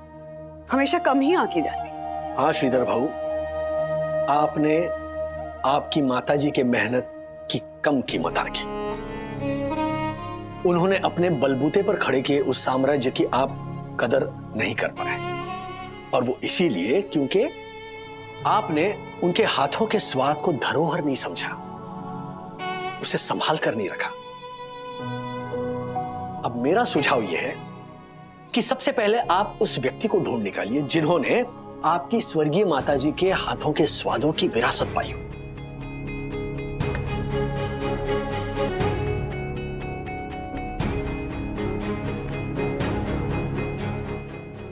[SPEAKER 11] हमेशा कम ही आंकी जाती।
[SPEAKER 3] हाँ श्रीधर भाऊ, आपने आपकी माताजी के मेहनत की कम कीमत आंकी। उन्होंने अपने बलबूते पर खड़े किए उस साम्राज्य की आप कदर नहीं कर पाए, और वो इसीलिए क्योंकि
[SPEAKER 17] आपने उनके हाथों के स्वाद को धरोहर नहीं समझा, उसे संभाल कर नहीं रखा। अब मेरा सुझाव यह है कि सबसे पहले आप उस व्यक्ति को ढूंढ निकालिए जिन्होंने आपकी स्वर्गीय माताजी के हाथों के स्वादों की विरासत पाई हो।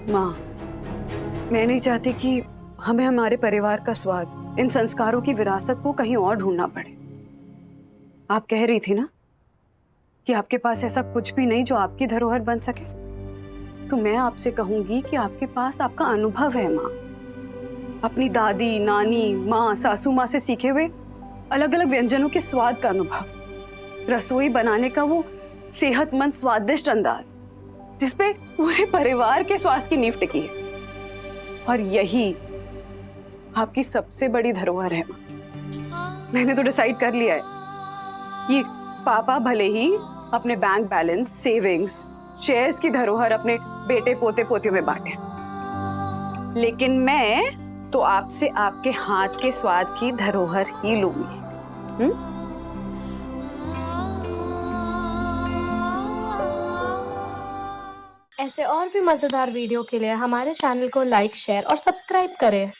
[SPEAKER 11] माँ, मैं नहीं चाहती कि हमें हमारे परिवार का स्वाद, इन संस्कारों की विरासत को कहीं और ढूंढना पड़े। आप कह रही थी ना कि आपके पास ऐसा कुछ भी नहीं जो आपकी धरोहर बन सके, तो मैं आपसे कहूंगी कि आपके पास आपका अनुभव है माँ। अपनी दादी, नानी, माँ, सासू माँ से सीखे हुए अलग अलग व्यंजनों के स्वाद का अनुभव, रसोई बनाने का वो सेहतमंद स्वादिष्ट अंदाज जिसपे पूरे परिवार के स्वास्थ्य की नींव टिकी है। और यही आपकी सबसे बड़ी धरोहर है माँ। मैंने तो डिसाइड कर लिया है कि पापा भले ही अपने बैंक बैलेंस, सेविंग्स, शेयर्स की धरोहर अपने बेटे पोते पोतियों में बांटे, लेकिन मैं तो आपसे आपके हाथ के स्वाद की धरोहर ही लूंगी।
[SPEAKER 7] ऐसे और भी मजेदार वीडियो के लिए हमारे चैनल को लाइक, शेयर और सब्सक्राइब करें।